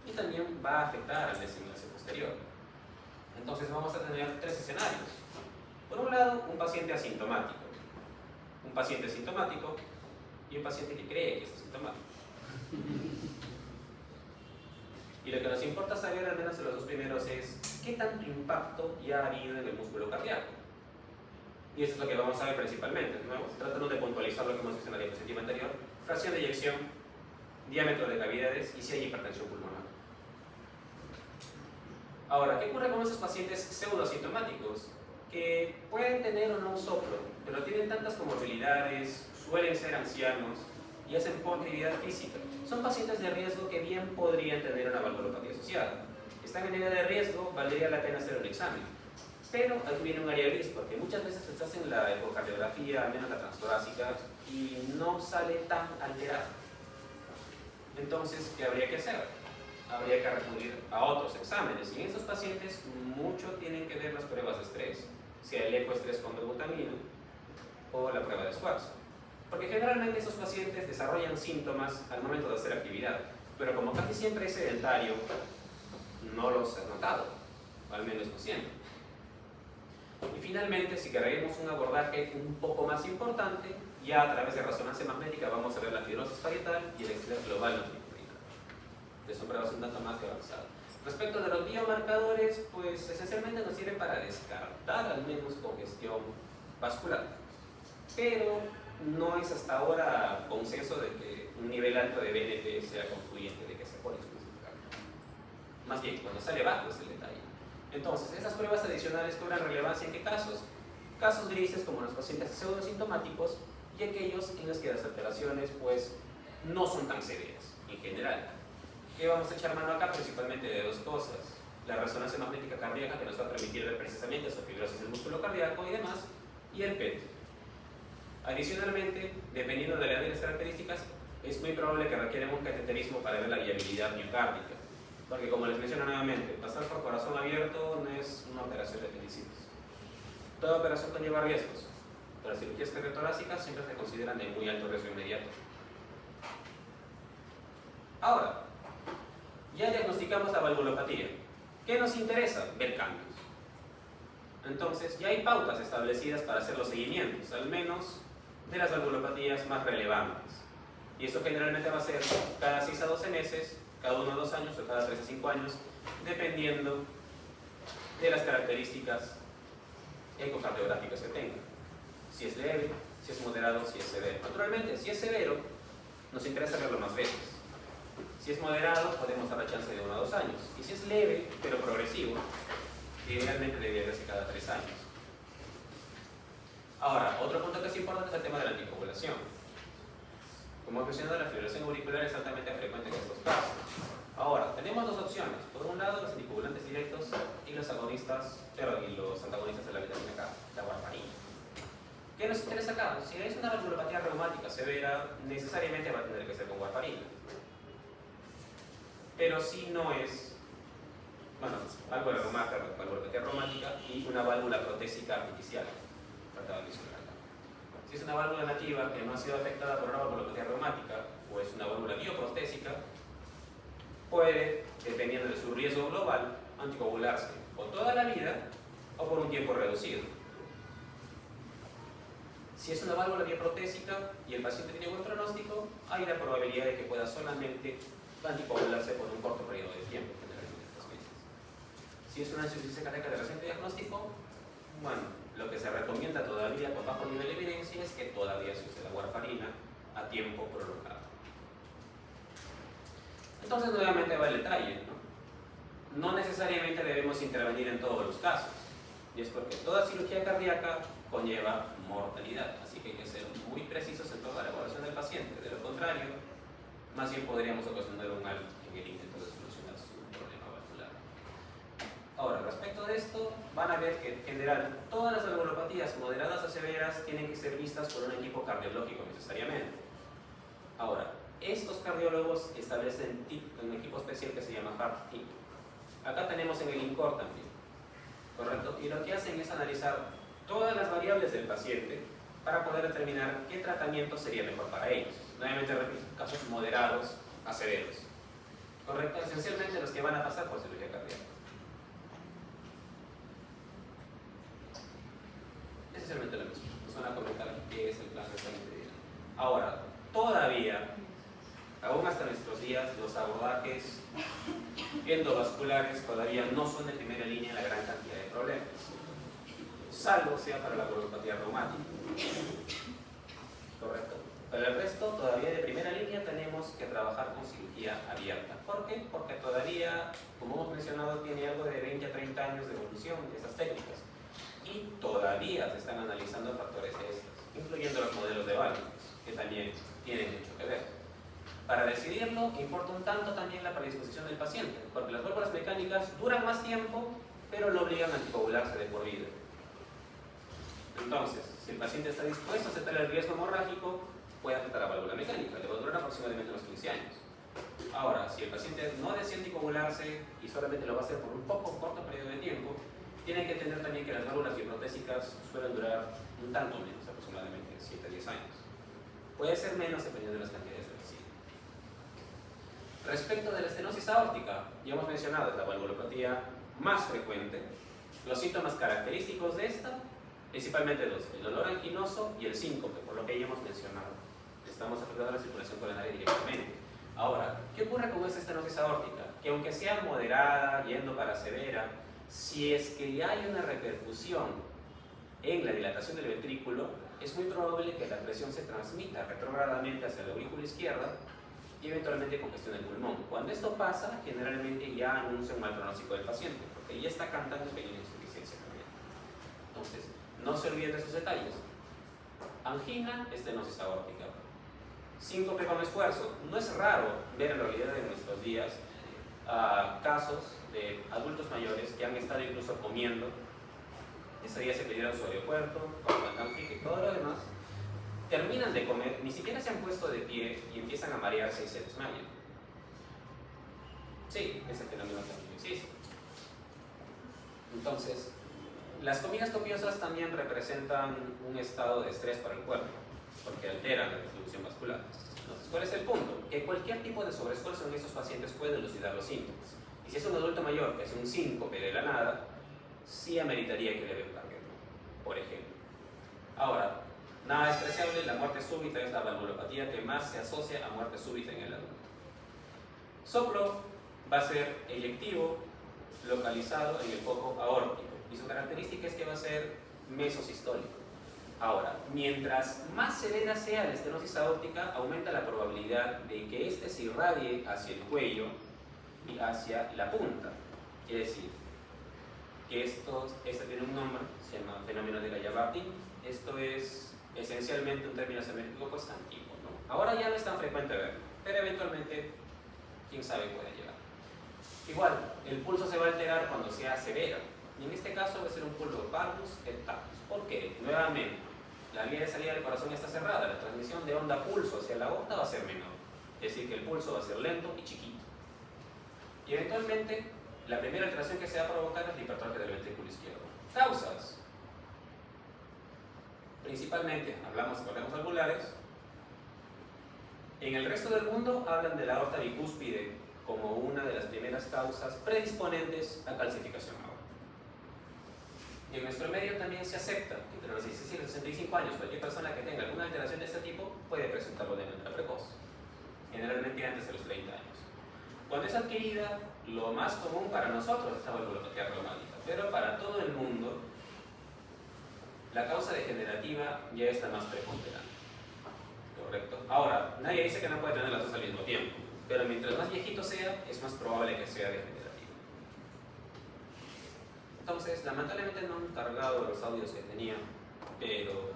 y también va a afectar al desenlace posterior. Entonces vamos a tener tres escenarios. Por un lado, un paciente asintomático, un paciente sintomático y un paciente que cree que es asintomático. Y lo que nos importa saber, al menos en los dos primeros, es qué tanto impacto ya ha habido en el músculo cardíaco. Y esto es lo que vamos a ver principalmente, ¿no? Tratando de puntualizar lo que hemos visto en la diapositiva anterior: fracción de eyección, diámetro de cavidades y si hay hipertensión pulmonar. Ahora, ¿qué ocurre con esos pacientes pseudoasintomáticos? que pueden tener o no un soplo, pero tienen tantas comorbilidades, suelen ser ancianos y hacen poca actividad física. Son pacientes de riesgo que bien podrían tener una valvulopatía asociada. Están en área de riesgo, valdría la pena hacer un examen. Pero aquí viene un área gris, porque muchas veces se hace en la ecocardiografía, al menos la transtorácica, y no sale tan alterada. Entonces, ¿qué habría que hacer? Habría que recurrir a otros exámenes. Y en estos pacientes mucho tienen que ver las pruebas de estrés, sea el ecoestrés con dobutamina o la prueba de esfuerzo. Porque generalmente esos pacientes desarrollan síntomas al momento de hacer actividad, pero como casi siempre es sedentario, no los he notado, o al menos no siempre. Y finalmente, si queremos un abordaje un poco más importante, ya a través de resonancia magnética vamos a ver la fibrosis parietal y el estrés global longitudinal. Que son pruebas un tanto más que avanzadas. Respecto de los biomarcadores, pues esencialmente nos sirven para descartar al menos congestión vascular. Pero no es hasta ahora consenso de que un nivel alto de BNP sea concluyente de que se pone específicamente. Más bien, cuando sale bajo es el detalle. Entonces, esas pruebas adicionales cobran relevancia en qué casos? Casos grises como los pacientes pseudosintomáticos y aquellos en los que las alteraciones pues no son tan severas en general. ¿Qué vamos a echar mano acá? Principalmente de dos cosas. La resonancia magnética cardíaca, que nos va a permitir ver precisamente esa fibrosis del músculo cardíaco y demás, y el PET. Adicionalmente, dependiendo de la edad y las características, es muy probable que requieran un cateterismo para ver la viabilidad miocárdica. Porque como les menciono nuevamente, pasar por corazón abierto no es una operación de apendicitis. Toda operación conlleva riesgos, pero las cirugías cardiotorácicas siempre se consideran de muy alto riesgo inmediato. Ahora, ya diagnosticamos la valvulopatía. ¿Qué nos interesa? Ver cambios. Entonces, ya hay pautas establecidas para hacer los seguimientos, al menos de las valvulopatías más relevantes. Y eso generalmente va a ser cada 6 a 12 meses, cada 1 a 2 años o cada 3 a 5 años, dependiendo de las características ecocardiográficas que tenga. Si es leve, si es moderado, si es severo. Naturalmente, si es severo, nos interesa verlo más veces. Si es moderado, podemos dar la chance de 1 a 2 años. Y si es leve, pero progresivo, idealmente debería verse cada 3 años. Ahora, otro punto que es importante es el tema de la anticoagulación. Como he mencionado, la fibrilación auricular es altamente frecuente en estos casos. Ahora, tenemos dos opciones. Por un lado, los anticoagulantes directos y los antagonistas de la vitamina K, la warfarina. ¿Qué nos interesa acá? Si es una valvulopatía reumática severa, necesariamente va a tener que ser con warfarina. Pero si no es, bueno, válvula reumática, valvulopatía reumática y una válvula protésica artificial, tratado de mencionar acá. Si es una válvula nativa que no ha sido afectada por una valvulopatía reumática o es una válvula bioprotésica, puede, dependiendo de su riesgo global, anticoagularse o toda la vida o por un tiempo reducido. Si es una válvula bioprotésica y el paciente tiene buen pronóstico, hay la probabilidad de que pueda solamente anticoagularse por un corto periodo de tiempo, generalmente 3 meses. Si es una insuficiencia cardíaca de reciente diagnóstico, bueno, lo que se recomienda todavía con bajo nivel de evidencia es que todavía se use la warfarina a tiempo prolongado. Entonces, nuevamente va el detalle, ¿no? No necesariamente debemos intervenir en todos los casos, y es porque toda cirugía cardíaca conlleva mortalidad, así que hay que ser muy precisos en toda la evaluación del paciente. De lo contrario, más bien podríamos ocasionar un mal en el intento de solucionar su problema valvular. Ahora, respecto de esto, van a ver que en general todas las valvulopatías moderadas a severas tienen que ser vistas por un equipo cardiológico necesariamente. Ahora, estos cardiólogos establecen un equipo especial que se llama Heart Team. Acá tenemos en el INCOR también, ¿correcto? Y lo que hacen es analizar todas las variables del paciente para poder determinar qué tratamiento sería mejor para ellos. Nuevamente repito, casos moderados a severos, ¿correcto? Esencialmente los que van a pasar por cirugía cardíaca. Esencialmente lo mismo. Nos van a comentar qué es el plan de salud. Ahora, todavía, aún hasta nuestros días, los abordajes endovasculares todavía no son de primera línea en la gran cantidad de problemas, salvo sea para la valvulopatía reumática. Correcto. Para el resto, todavía de primera línea tenemos que trabajar con cirugía abierta. ¿Por qué? Porque todavía, como hemos mencionado, tiene algo de 20 a 30 años de evolución de esas técnicas. y todavía se están analizando factores extras, incluyendo los modelos de válvulas, que también tienen mucho que ver. Para decidirlo, importa un tanto también la predisposición del paciente, porque las válvulas mecánicas duran más tiempo, pero lo obligan a anticoagularse de por vida. Entonces, si el paciente está dispuesto a aceptar el riesgo hemorrágico, puede afectar a la válvula mecánica, le va a durar aproximadamente unos 15 años. Ahora, si el paciente no desea anticoagularse y solamente lo va a hacer por un poco corto periodo de tiempo, tiene que entender también que las válvulas fibroprotésicas suelen durar un tanto menos, aproximadamente 7 a 10 años. Puede ser menos dependiendo de las cantidades de residuo. Respecto de la estenosis aórtica, ya hemos mencionado, es la valvulopatía más frecuente. Los síntomas característicos de esta, principalmente dos, el dolor anginoso y el síncope, por lo que ya hemos mencionado. Estamos afectando la circulación coronaria directamente. Ahora, ¿qué ocurre con esta estenosis aórtica? Que aunque sea moderada, yendo para severa, si es que ya hay una repercusión en la dilatación del ventrículo, es muy probable que la presión se transmita retrogradamente hacia la aurícula izquierda y eventualmente congestión del pulmón. Cuando esto pasa, generalmente ya anuncia un mal pronóstico del paciente, porque ya está cantando que hay una insuficiencia cardíaca. Entonces, no se olviden de esos detalles. Angina, estenosis aórtica. Síncope con esfuerzo. No es raro ver en realidad en nuestros días casos de adultos mayores que han estado incluso comiendo. Ese día se pidieron su aeropuerto, con el y todo lo demás. Terminan de comer, ni siquiera se han puesto de pie y empiezan a marearse y se desmayan. Sí, ese fenómeno también existe. Entonces, las comidas copiosas también representan un estado de estrés para el cuerpo, porque alteran la distribución vascular. Entonces, ¿cuál es el punto? Que cualquier tipo de sobreesfuerzo en estos pacientes puede elucidar los síntomas. Y si es un adulto mayor que es un síncope de la nada, sí ameritaría que le dé un cardiólogo, por ejemplo. Ahora, nada despreciable, la muerte súbita es la valvulopatía que más se asocia a muerte súbita en el adulto. Soplo va a ser eyectivo, localizado en el foco aórtico, y su característica es que va a ser mesosistólico. Ahora, mientras más severa sea la estenosis aórtica, aumenta la probabilidad de que éste se irradie hacia el cuello y hacia la punta. Quiere decir que este tiene un nombre, se llama fenómeno de Gallagher. Esto es esencialmente un término semántico pues antiguo, ¿no? Ahora ya no es tan frecuente verlo, pero eventualmente, quién sabe, puede llegar. Igual, el pulso se va a alterar cuando sea severo, y en este caso va a ser un pulso parvus et tatus. ¿Por qué? Nuevamente, la vía de salida del corazón está cerrada, la transmisión de onda pulso hacia la aorta va a ser menor, es decir, que el pulso va a ser lento y chiquito. Y eventualmente, la primera alteración que se va a provocar es la hipertrofia del ventrículo izquierdo. Causas. Principalmente, hablamos de problemas valvulares. En el resto del mundo hablan de la aorta bicúspide como una de las primeras causas predisponentes a calcificación aórtica. En nuestro medio también se acepta que entre los 16 y los 65 años cualquier persona que tenga alguna alteración de este tipo puede presentarlo de manera precoz, generalmente antes de los 30 años. Cuando es adquirida, lo más común para nosotros es la valvulopatía reumática, pero para todo el mundo la causa degenerativa ya es la más preponderante. ¿Correcto? Ahora, nadie dice que no puede tener las dos al mismo tiempo, pero mientras más viejito sea, es más probable que sea degenerativa. Entonces, lamentablemente no han cargado los audios que tenía, pero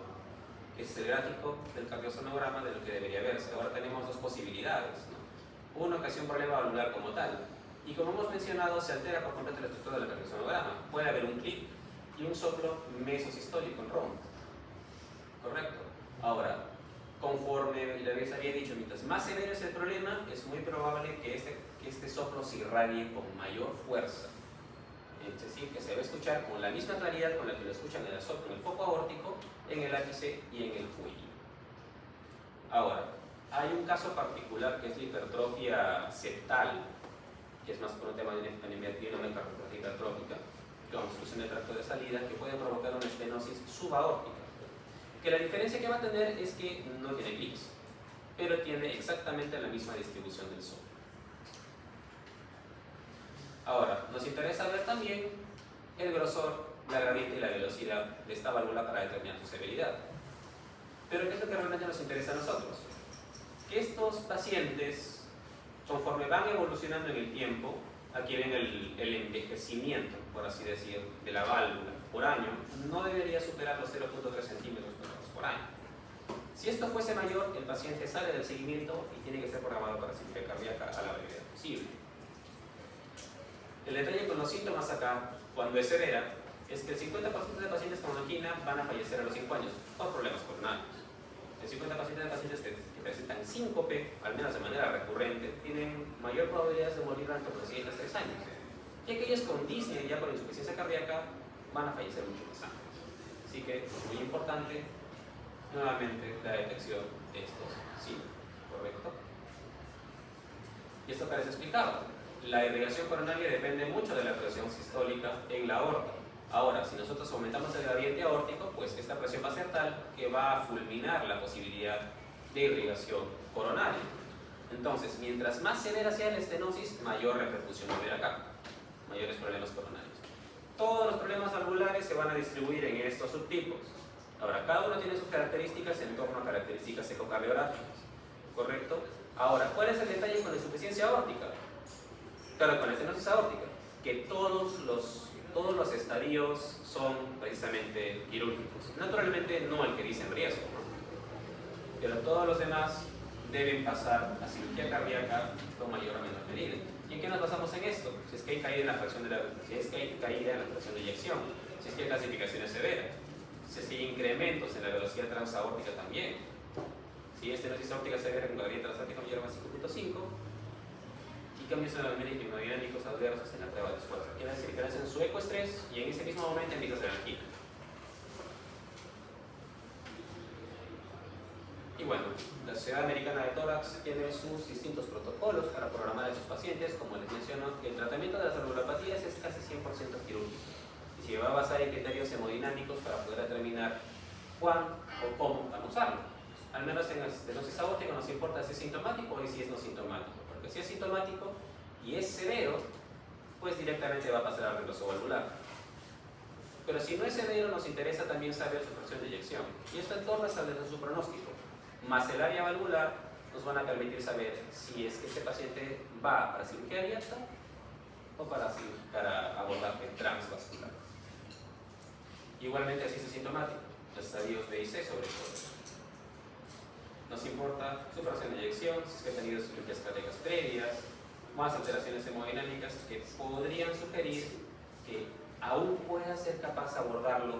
ese es el gráfico del cardiosonograma de lo que debería verse. Ahora tenemos dos posibilidades, ¿no? Uno que es un problema valvular como tal, y como hemos mencionado, se altera por completo la estructura del cardiosonograma. Puede haber un clic y un soplo mesosistólico en rombo. ¿Correcto? Ahora, conforme les había dicho, mientras más severo es el problema, es muy probable que este soplo se irradie con mayor fuerza. Es decir, que se va a escuchar con la misma claridad con la que lo escuchan en el soplo, en el foco aórtico, en el ápice y en el cuello. Ahora, hay un caso particular que es la hipertrofia septal, que es más por un tema de anemia hipertrófica, con obstrucción del tracto de salida, que puede provocar una estenosis subaórtica. Que la diferencia que va a tener es que no tiene clics, pero tiene exactamente la misma distribución del soplo. Ahora, nos interesa ver también el grosor, la gradiente y la velocidad de esta válvula para determinar su severidad. Pero ¿qué es lo que realmente nos interesa a nosotros? Que estos pacientes, conforme van evolucionando en el tiempo, aquí ven el envejecimiento, por así decir, de la válvula por año, no debería superar los 0.3 centímetros por año. Si esto fuese mayor, el paciente sale del seguimiento y tiene que ser programado para cirugía cardíaca a la brevedad posible. El detalle con los síntomas acá, cuando es severa, es que el 50% de pacientes con angina van a fallecer a los 5 años por problemas coronarios. El 50% de pacientes que presentan síncope, al menos de manera recurrente, tienen mayor probabilidad de morir durante los siguientes 3 años. Y aquellos con disnea ya por insuficiencia cardíaca van a fallecer mucho más antes. Así que es muy importante, nuevamente, la detección de estos síntomas, ¿correcto? Y esto parece explicado. La irrigación coronaria depende mucho de la presión sistólica en la aorta. Ahora, si nosotros aumentamos el gradiente aórtico, pues esta presión va a ser tal que va a fulminar la posibilidad de irrigación coronaria. Entonces, mientras más severa sea la estenosis, mayor repercusión va a haber acá, mayores problemas coronarios. Todos los problemas valvulares se van a distribuir en estos subtipos. Ahora, cada uno tiene sus características en torno a características ecocardiográficas, ¿correcto? Ahora, ¿cuál es el detalle con la insuficiencia aórtica? Claro, con la estenosis aórtica, que todos los estadios son precisamente quirúrgicos. Naturalmente no el que dice en riesgo, ¿no? Pero todos los demás deben pasar a cirugía cardíaca con mayor o menor medida. ¿Y en qué nos basamos en esto? Si es que hay caída en la fracción de eyección, si es que hay calcificaciones severas, si es que hay incrementos en la velocidad transaórtica también, si hay estenosis aórtica severa con gradiente transártico mayor a 5.5, y cambios hemodinámicos adversos en la prueba de esfuerzo. Quiere decir que hacen su ecoestrés y en ese mismo momento empieza a hacer angina. Y bueno, la Sociedad Americana de Tórax tiene sus distintos protocolos para programar a esos pacientes. Como les menciono, el tratamiento de las valvulopatías es casi 100% quirúrgico y se va a basar en criterios hemodinámicos para poder determinar cuándo o cómo van a usarlo. Al menos en la estenosis aórtica nos importa si es sintomático o si es no sintomático, porque si es sintomático y es severo, pues directamente va a pasar al reemplazo valvular. Pero si no es severo, nos interesa también saber su fracción de eyección, y esto en torno a establecer su pronóstico, más el área valvular nos van a permitir saber si es que este paciente va para cirugía abierta o para abordaje transvascular. Igualmente así es sintomático, los estadios B y C sobre todo. Nos importa su fracción de eyección, si es que ha tenido cirugías cardíacas previas, más alteraciones hemodinámicas que podrían sugerir que aún pueda ser capaz de abordarlo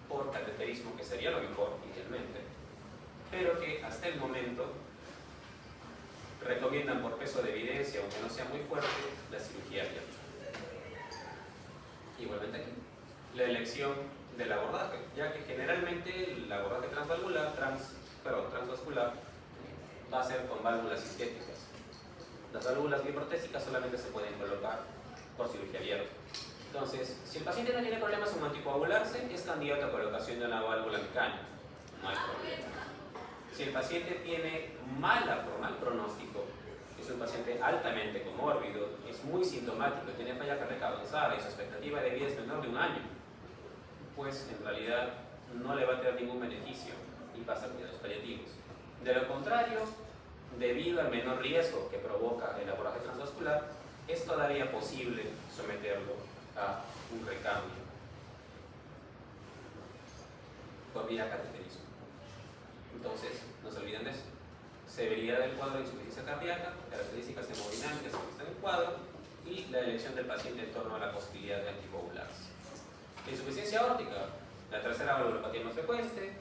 por cateterismo, que sería lo mejor idealmente, pero que hasta el momento recomiendan por peso de evidencia, aunque no sea muy fuerte, la cirugía abierta. Igualmente aquí, la elección del abordaje, ya que generalmente el abordaje transvascular va a ser con válvulas sintéticas. Las válvulas biprotésicas solamente se pueden colocar por cirugía abierta. Entonces, si el paciente no tiene problemas en anticoagularse, es candidato a colocación de una válvula mecánica. No hay problema. Si el paciente tiene mal pronóstico, es un paciente altamente comórbido, es muy sintomático, tiene falla cardíaca avanzada y su expectativa de vida es menor de 1 año, pues en realidad no le va a tener ningún beneficio y pasa a cuidados paliativos. De lo contrario, debido al menor riesgo que provoca el abordaje transvascular, es todavía posible someterlo a un recambio por vía cateterismo. Entonces, no se olviden de eso. Severidad del cuadro de insuficiencia cardíaca, características hemodinámicas que están en el cuadro y la elección del paciente en torno a la posibilidad de anticoagularse. La insuficiencia aórtica, la tercera valvulopatía más frecuente,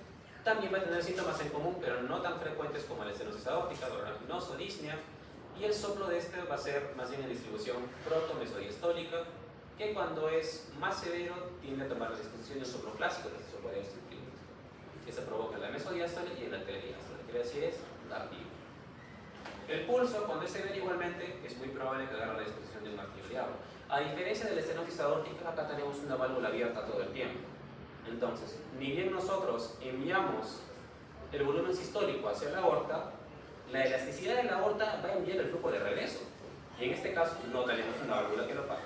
también va a tener síntomas en común, pero no tan frecuentes como la estenosis aórtica, dolor anginoso, disnea, y el soplo de este va a ser más bien en distribución proto-mesodiastólica, que cuando es más severo tiende a tomar la disposición de un soplo clásico, que es el soplo de obstructivo, que se provoca en la mesodiástole y en la telediástole, quiere decir es tardío. El pulso, cuando es severo igualmente, es muy probable que agarre la disposición de un martillo de agua. A diferencia de la estenosis aórtica, acá tenemos una válvula abierta todo el tiempo. Entonces, ni bien nosotros enviamos el volumen sistólico hacia la aorta, la elasticidad de la aorta va a enviar el flujo de regreso. Y en este caso no tenemos una válvula que lo pague.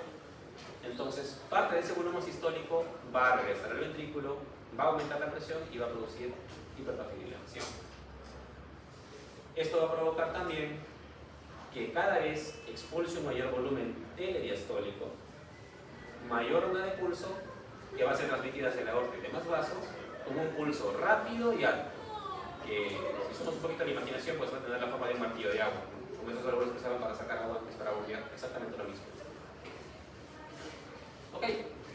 Entonces, parte de ese volumen sistólico va a regresar al ventrículo, va a aumentar la presión y va a producir hipercafibrilación. Esto va a provocar también que cada vez expulse un mayor volumen telediastólico, mayor onda de pulso que va a ser transmitida hacia la aorta y demás vasos con un pulso rápido y alto, que si usamos un poquito la imaginación pues va a tener la forma de un martillo de agua, ¿no? Con esos árboles que usaban para sacar agua antes para bombear, exactamente lo mismo. Ok,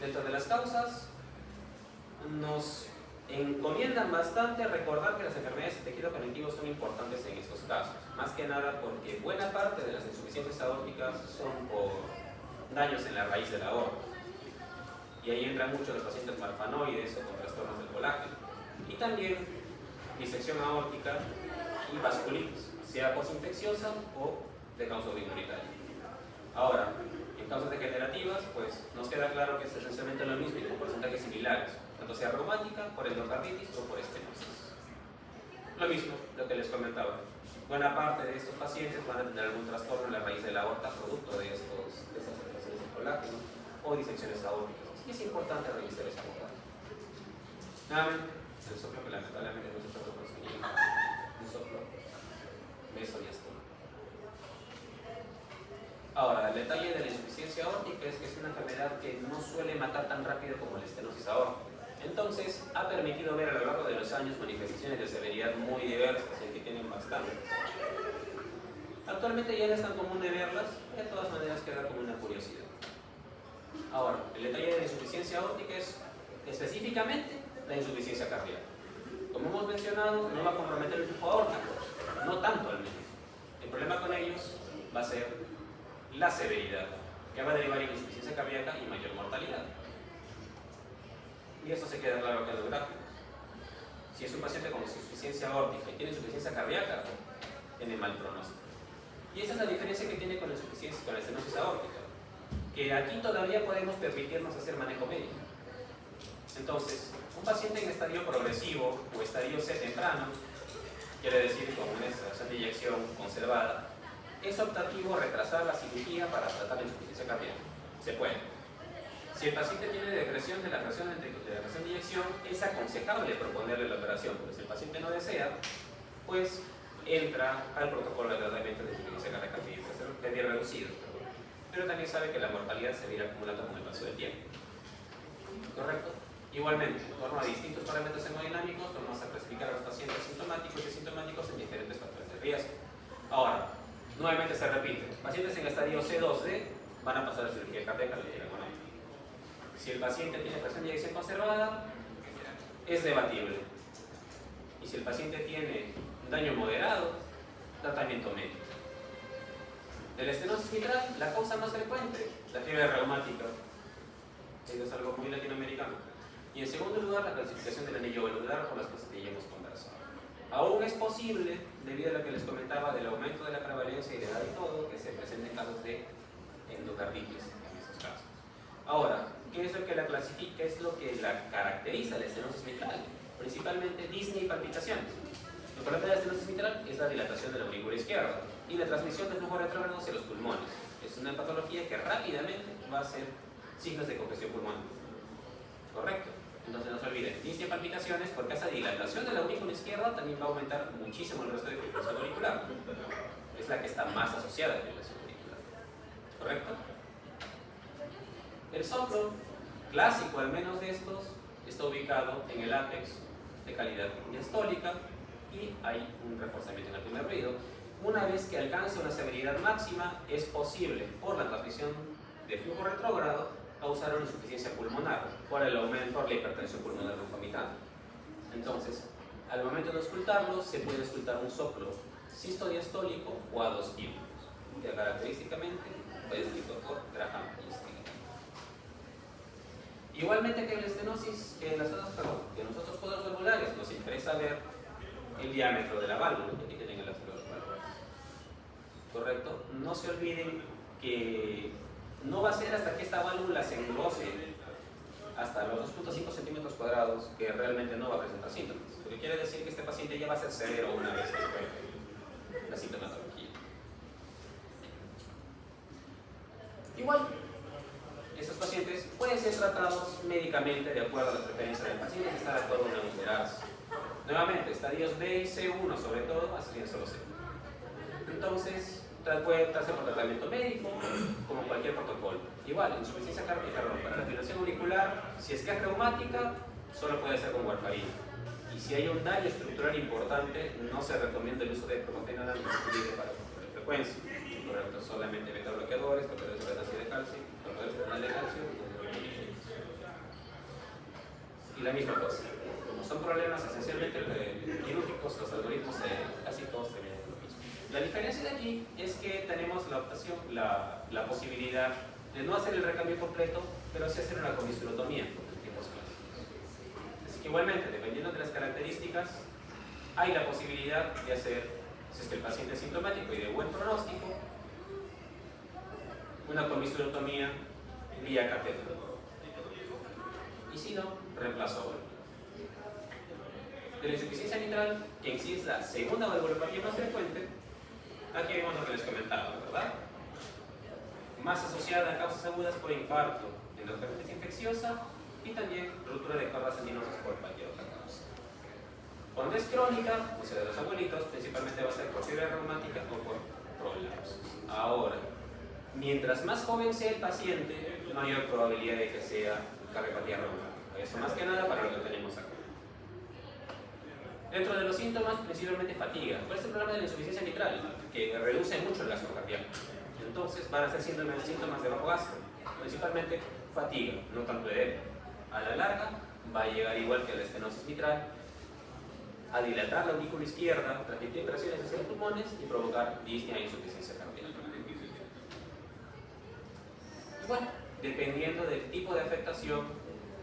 dentro de las causas nos encomiendan bastante recordar que las enfermedades de tejido conectivo son importantes en estos casos, más que nada porque buena parte de las insuficiencias aórticas son por daños en la raíz de la aorta, y ahí entran muchos los pacientes marfanoides o con trastornos del colágeno, y también disección aórtica y vasculitis, sea posinfecciosa o de causa urinaria. Ahora, en causas degenerativas, pues nos queda claro que es esencialmente lo mismo y con porcentajes similares, tanto sea reumática, por endocarditis o por estenosis. Lo mismo, lo que les comentaba. Buena parte de estos pacientes van a tener algún trastorno en la raíz de la aorta producto de estas afectaciones del colágeno o disecciones aórticas. Y es importante revisar esa aorta. Nuevamente, el soplo que lamentablemente no se puede conseguir, un soplo mesodiastólico. Ahora, el detalle de la insuficiencia aórtica es que es una enfermedad que no suele matar tan rápido como la estenosis aórtica. Entonces, ha permitido ver a lo largo de los años manifestaciones de severidad muy diversas y que tienen bastante. Actualmente ya no es tan común de verlas, de todas maneras queda como una curiosidad. Ahora, el detalle de la insuficiencia aórtica es específicamente la insuficiencia cardíaca. Como hemos mencionado, no va a comprometer el flujo aórtico, no tanto al menos. El problema con ellos va a ser la severidad, que va a derivar en insuficiencia cardíaca y mayor mortalidad. Y esto se queda claro acá en los gráficos. Si es un paciente con insuficiencia aórtica y tiene insuficiencia cardíaca, tiene mal pronóstico. Y esa es la diferencia que tiene con la insuficiencia, con la estenosis aórtica, que aquí todavía podemos permitirnos hacer manejo médico. Entonces, un paciente en estadio progresivo o estadio C temprano, quiere decir con una extracción de eyección conservada, es optativo retrasar la cirugía para tratar la insuficiencia cardíaca. Se puede. Si el paciente tiene degresión de la fracción de eyección, es aconsejable proponerle la operación, pero si el paciente no desea, pues entra al protocolo de tratamiento de insuficiencia cardíaca que es reducido. Pero también sabe que la mortalidad se va a ir acumulando con el paso del tiempo. ¿Correcto? Igualmente, en torno a distintos parámetros hemodinámicos, vamos a clasificar a los pacientes sintomáticos y asintomáticos en diferentes factores de riesgo. Ahora, nuevamente se repite, pacientes en estadio C2D van a pasar a cirugía cardíaca, lo quieran o no. Si el paciente tiene fracción de eyección conservada, es debatible. Y si el paciente tiene daño moderado, tratamiento médico. De la estenosis mitral, la causa más frecuente, la fiebre reumática. Eso es algo muy latinoamericano. Y en segundo lugar, la clasificación del anillo venular por las cosas que ya hemos conversado. Aún es posible, debido a lo que les comentaba del aumento de la prevalencia y de edad y todo, que se presenten casos de endocarditis en esos casos. Ahora, ¿qué es lo que la clasifica? ¿Qué es lo que la caracteriza la estenosis mitral? Principalmente disnea y palpitaciones. El problema de la estenosis mitral es la dilatación de la aurícula izquierda y la transmisión del flujo retrógrado hacia los pulmones. Es una patología que rápidamente va a hacer signos de congestión pulmonar. ¿Correcto? Entonces no se olviden, disnea y palpitaciones, porque esa dilatación de la aurícula izquierda también va a aumentar muchísimo el resto de fibrilación auricular. Es la que está más asociada a la fibrilación auricular. ¿Correcto? El soplo clásico, al menos de estos, está ubicado en el ápex de calidad diastólica y hay un reforzamiento en el primer ruido. Una vez que alcance una severidad máxima, es posible, por la transmisión de flujo retrógrado, causar una insuficiencia pulmonar por el aumento de la hipertensión pulmonar concomitante. Entonces, al momento de auscultarlo, se puede auscultar un soplo sistodiastólico o a dos tiempos, que característicamente fue descrito por Graham y Stigler. Igualmente que la estenosis, que nosotros poderes valvulares nos interesa ver el diámetro de la válvula que tienen en las válvulas. ¿Correcto? No se olviden que no va a ser hasta que esta válvula se engrose hasta los 2.5 centímetros cuadrados que realmente no va a presentar síntomas. Lo que quiere decir que este paciente ya va a ser severo una vez que fue la sintomatología. Igual, estos pacientes pueden ser tratados médicamente de acuerdo a las preferencias del paciente y estar actuando una unidad. Nuevamente, estadios B y C1 sobre todo, así solo C. Entonces, puede darse por tratamiento médico, como cualquier protocolo. Igual, insuficiencia cardíaca para la fibrilación auricular, si es que es reumática, solo puede ser con warfarina. Y si hay un daño estructural importante, no se recomienda el uso de propofenol para control de frecuencia. Correcto, solamente beta bloqueadores, bloqueadores de resonancia de calcio, bloqueadores renal de calcio. Y la misma cosa. Como son problemas esencialmente quirúrgicos, los algoritmos casi todos terminan en lo mismo. La diferencia de aquí es que tenemos la opción, la posibilidad de no hacer el recambio completo, pero sí hacer una comisurotomía en tiempos clásicos. Así que igualmente, dependiendo de las características, hay la posibilidad de hacer, si es que el paciente es sintomático y de buen pronóstico, una comisurotomía vía catéter. Y si no, reemplazo ahora. De la insuficiencia mitral, que en sí es la segunda valvulopatía más frecuente, aquí vemos lo que les comentaba, ¿verdad? Más asociada a causas agudas por infarto, endocardititis infecciosa y también ruptura de cuerdas sandinosas por cualquier otra causa. Cuando es crónica, o sea, de los abuelitos, principalmente va a ser por fiebre reumática o por prolapsos. Ahora, mientras más joven sea el paciente, mayor probabilidad de que sea cardiopatía reumática. Eso más que nada para lo que tenemos acá. Dentro de los síntomas, principalmente fatiga. ¿Cuál es el problema de la insuficiencia mitral? Que reduce mucho el gasto cardíaco. Entonces van a ser síntomas de bajo gasto. Principalmente fatiga, no tanto edema. A la larga va a llegar igual que la estenosis mitral a dilatar la aurícula izquierda, transmitir presiones hacia los pulmones y provocar disnea e insuficiencia cardíaca. Y bueno, dependiendo del tipo de afectación,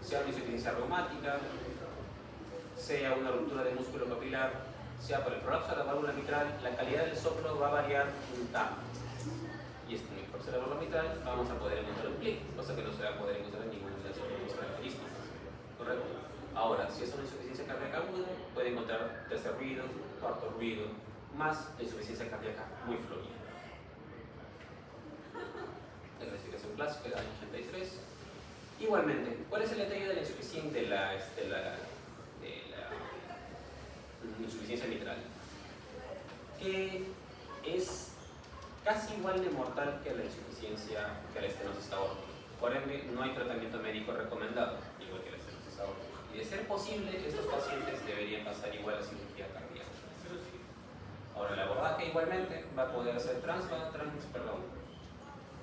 sea una insuficiencia reumática, sea una ruptura de músculo capilar, sea por el prolapso de la válvula mitral, la calidad del soplo va a variar un tanto. Y este por ser la válvula mitral vamos a poder encontrar un clic, cosa que no se va a poder encontrar en ninguna de las otras características. ¿Correcto? Ahora, si es una insuficiencia cardíaca aguda, puede encontrar tercer ruido, cuarto ruido, más la insuficiencia cardíaca muy fluida. La clasificación clásica del año 83. Igualmente, ¿cuál es el detalle de la insuficiencia insuficiencia mitral? Que es casi igual de mortal que la insuficiencia, que la estenosis aórtica. Por ende, no hay tratamiento médico recomendado, igual que la estenosis aórtica. Y de ser posible, estos pacientes deberían pasar igual a cirugía cardíaca. Ahora, el abordaje igualmente va a poder ser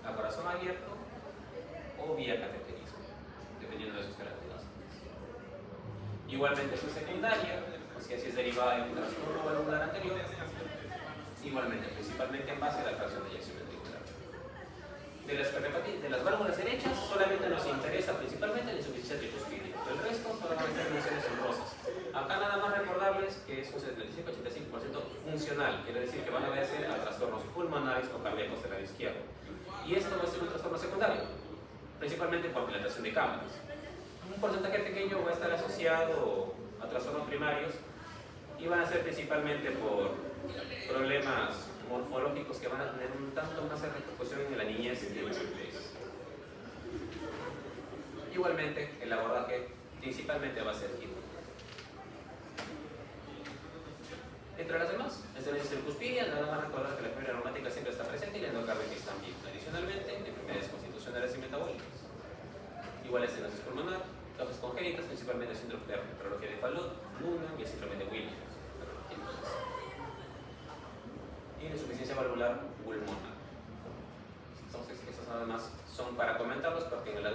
a corazón abierto o vía cateterismo, dependiendo de sus características. Igualmente, su secundaria, o sea, si es derivada de un trastorno valvular anterior, igualmente, principalmente en base a la fracción de eyección ventricular. De las válvulas derechas, solamente nos interesa principalmente la insuficiencia tricuspídica. El resto solo van a ser menciones honrosas. Acá nada más recordarles que es un 75-85% funcional, quiere decir que van a obedecer a trastornos pulmonares o cardíacos del lado izquierdo. Y esto va a ser un trastorno secundario, principalmente por dilatación de cámaras. Un porcentaje pequeño va a estar asociado a trastornos primarios y van a ser principalmente por problemas morfológicos que van a tener un tanto más de repercusión en la niñez y en la adultez. Igualmente, el abordaje principalmente va a ser quirúrgico. Entre las demás, estenosis tricuspidia, nada más recordar que la fiebre reumática siempre está presente y la endocarditis también. Adicionalmente, enfermedades constitucionales y metabólicas. Igual estenosis pulmonar, causas congénitas, principalmente síndrome de arterología de Fallot, Noonan y el síndrome de Williams. Y la insuficiencia valvular pulmonar. Entonces, estos nada más son para comentarlos porque en el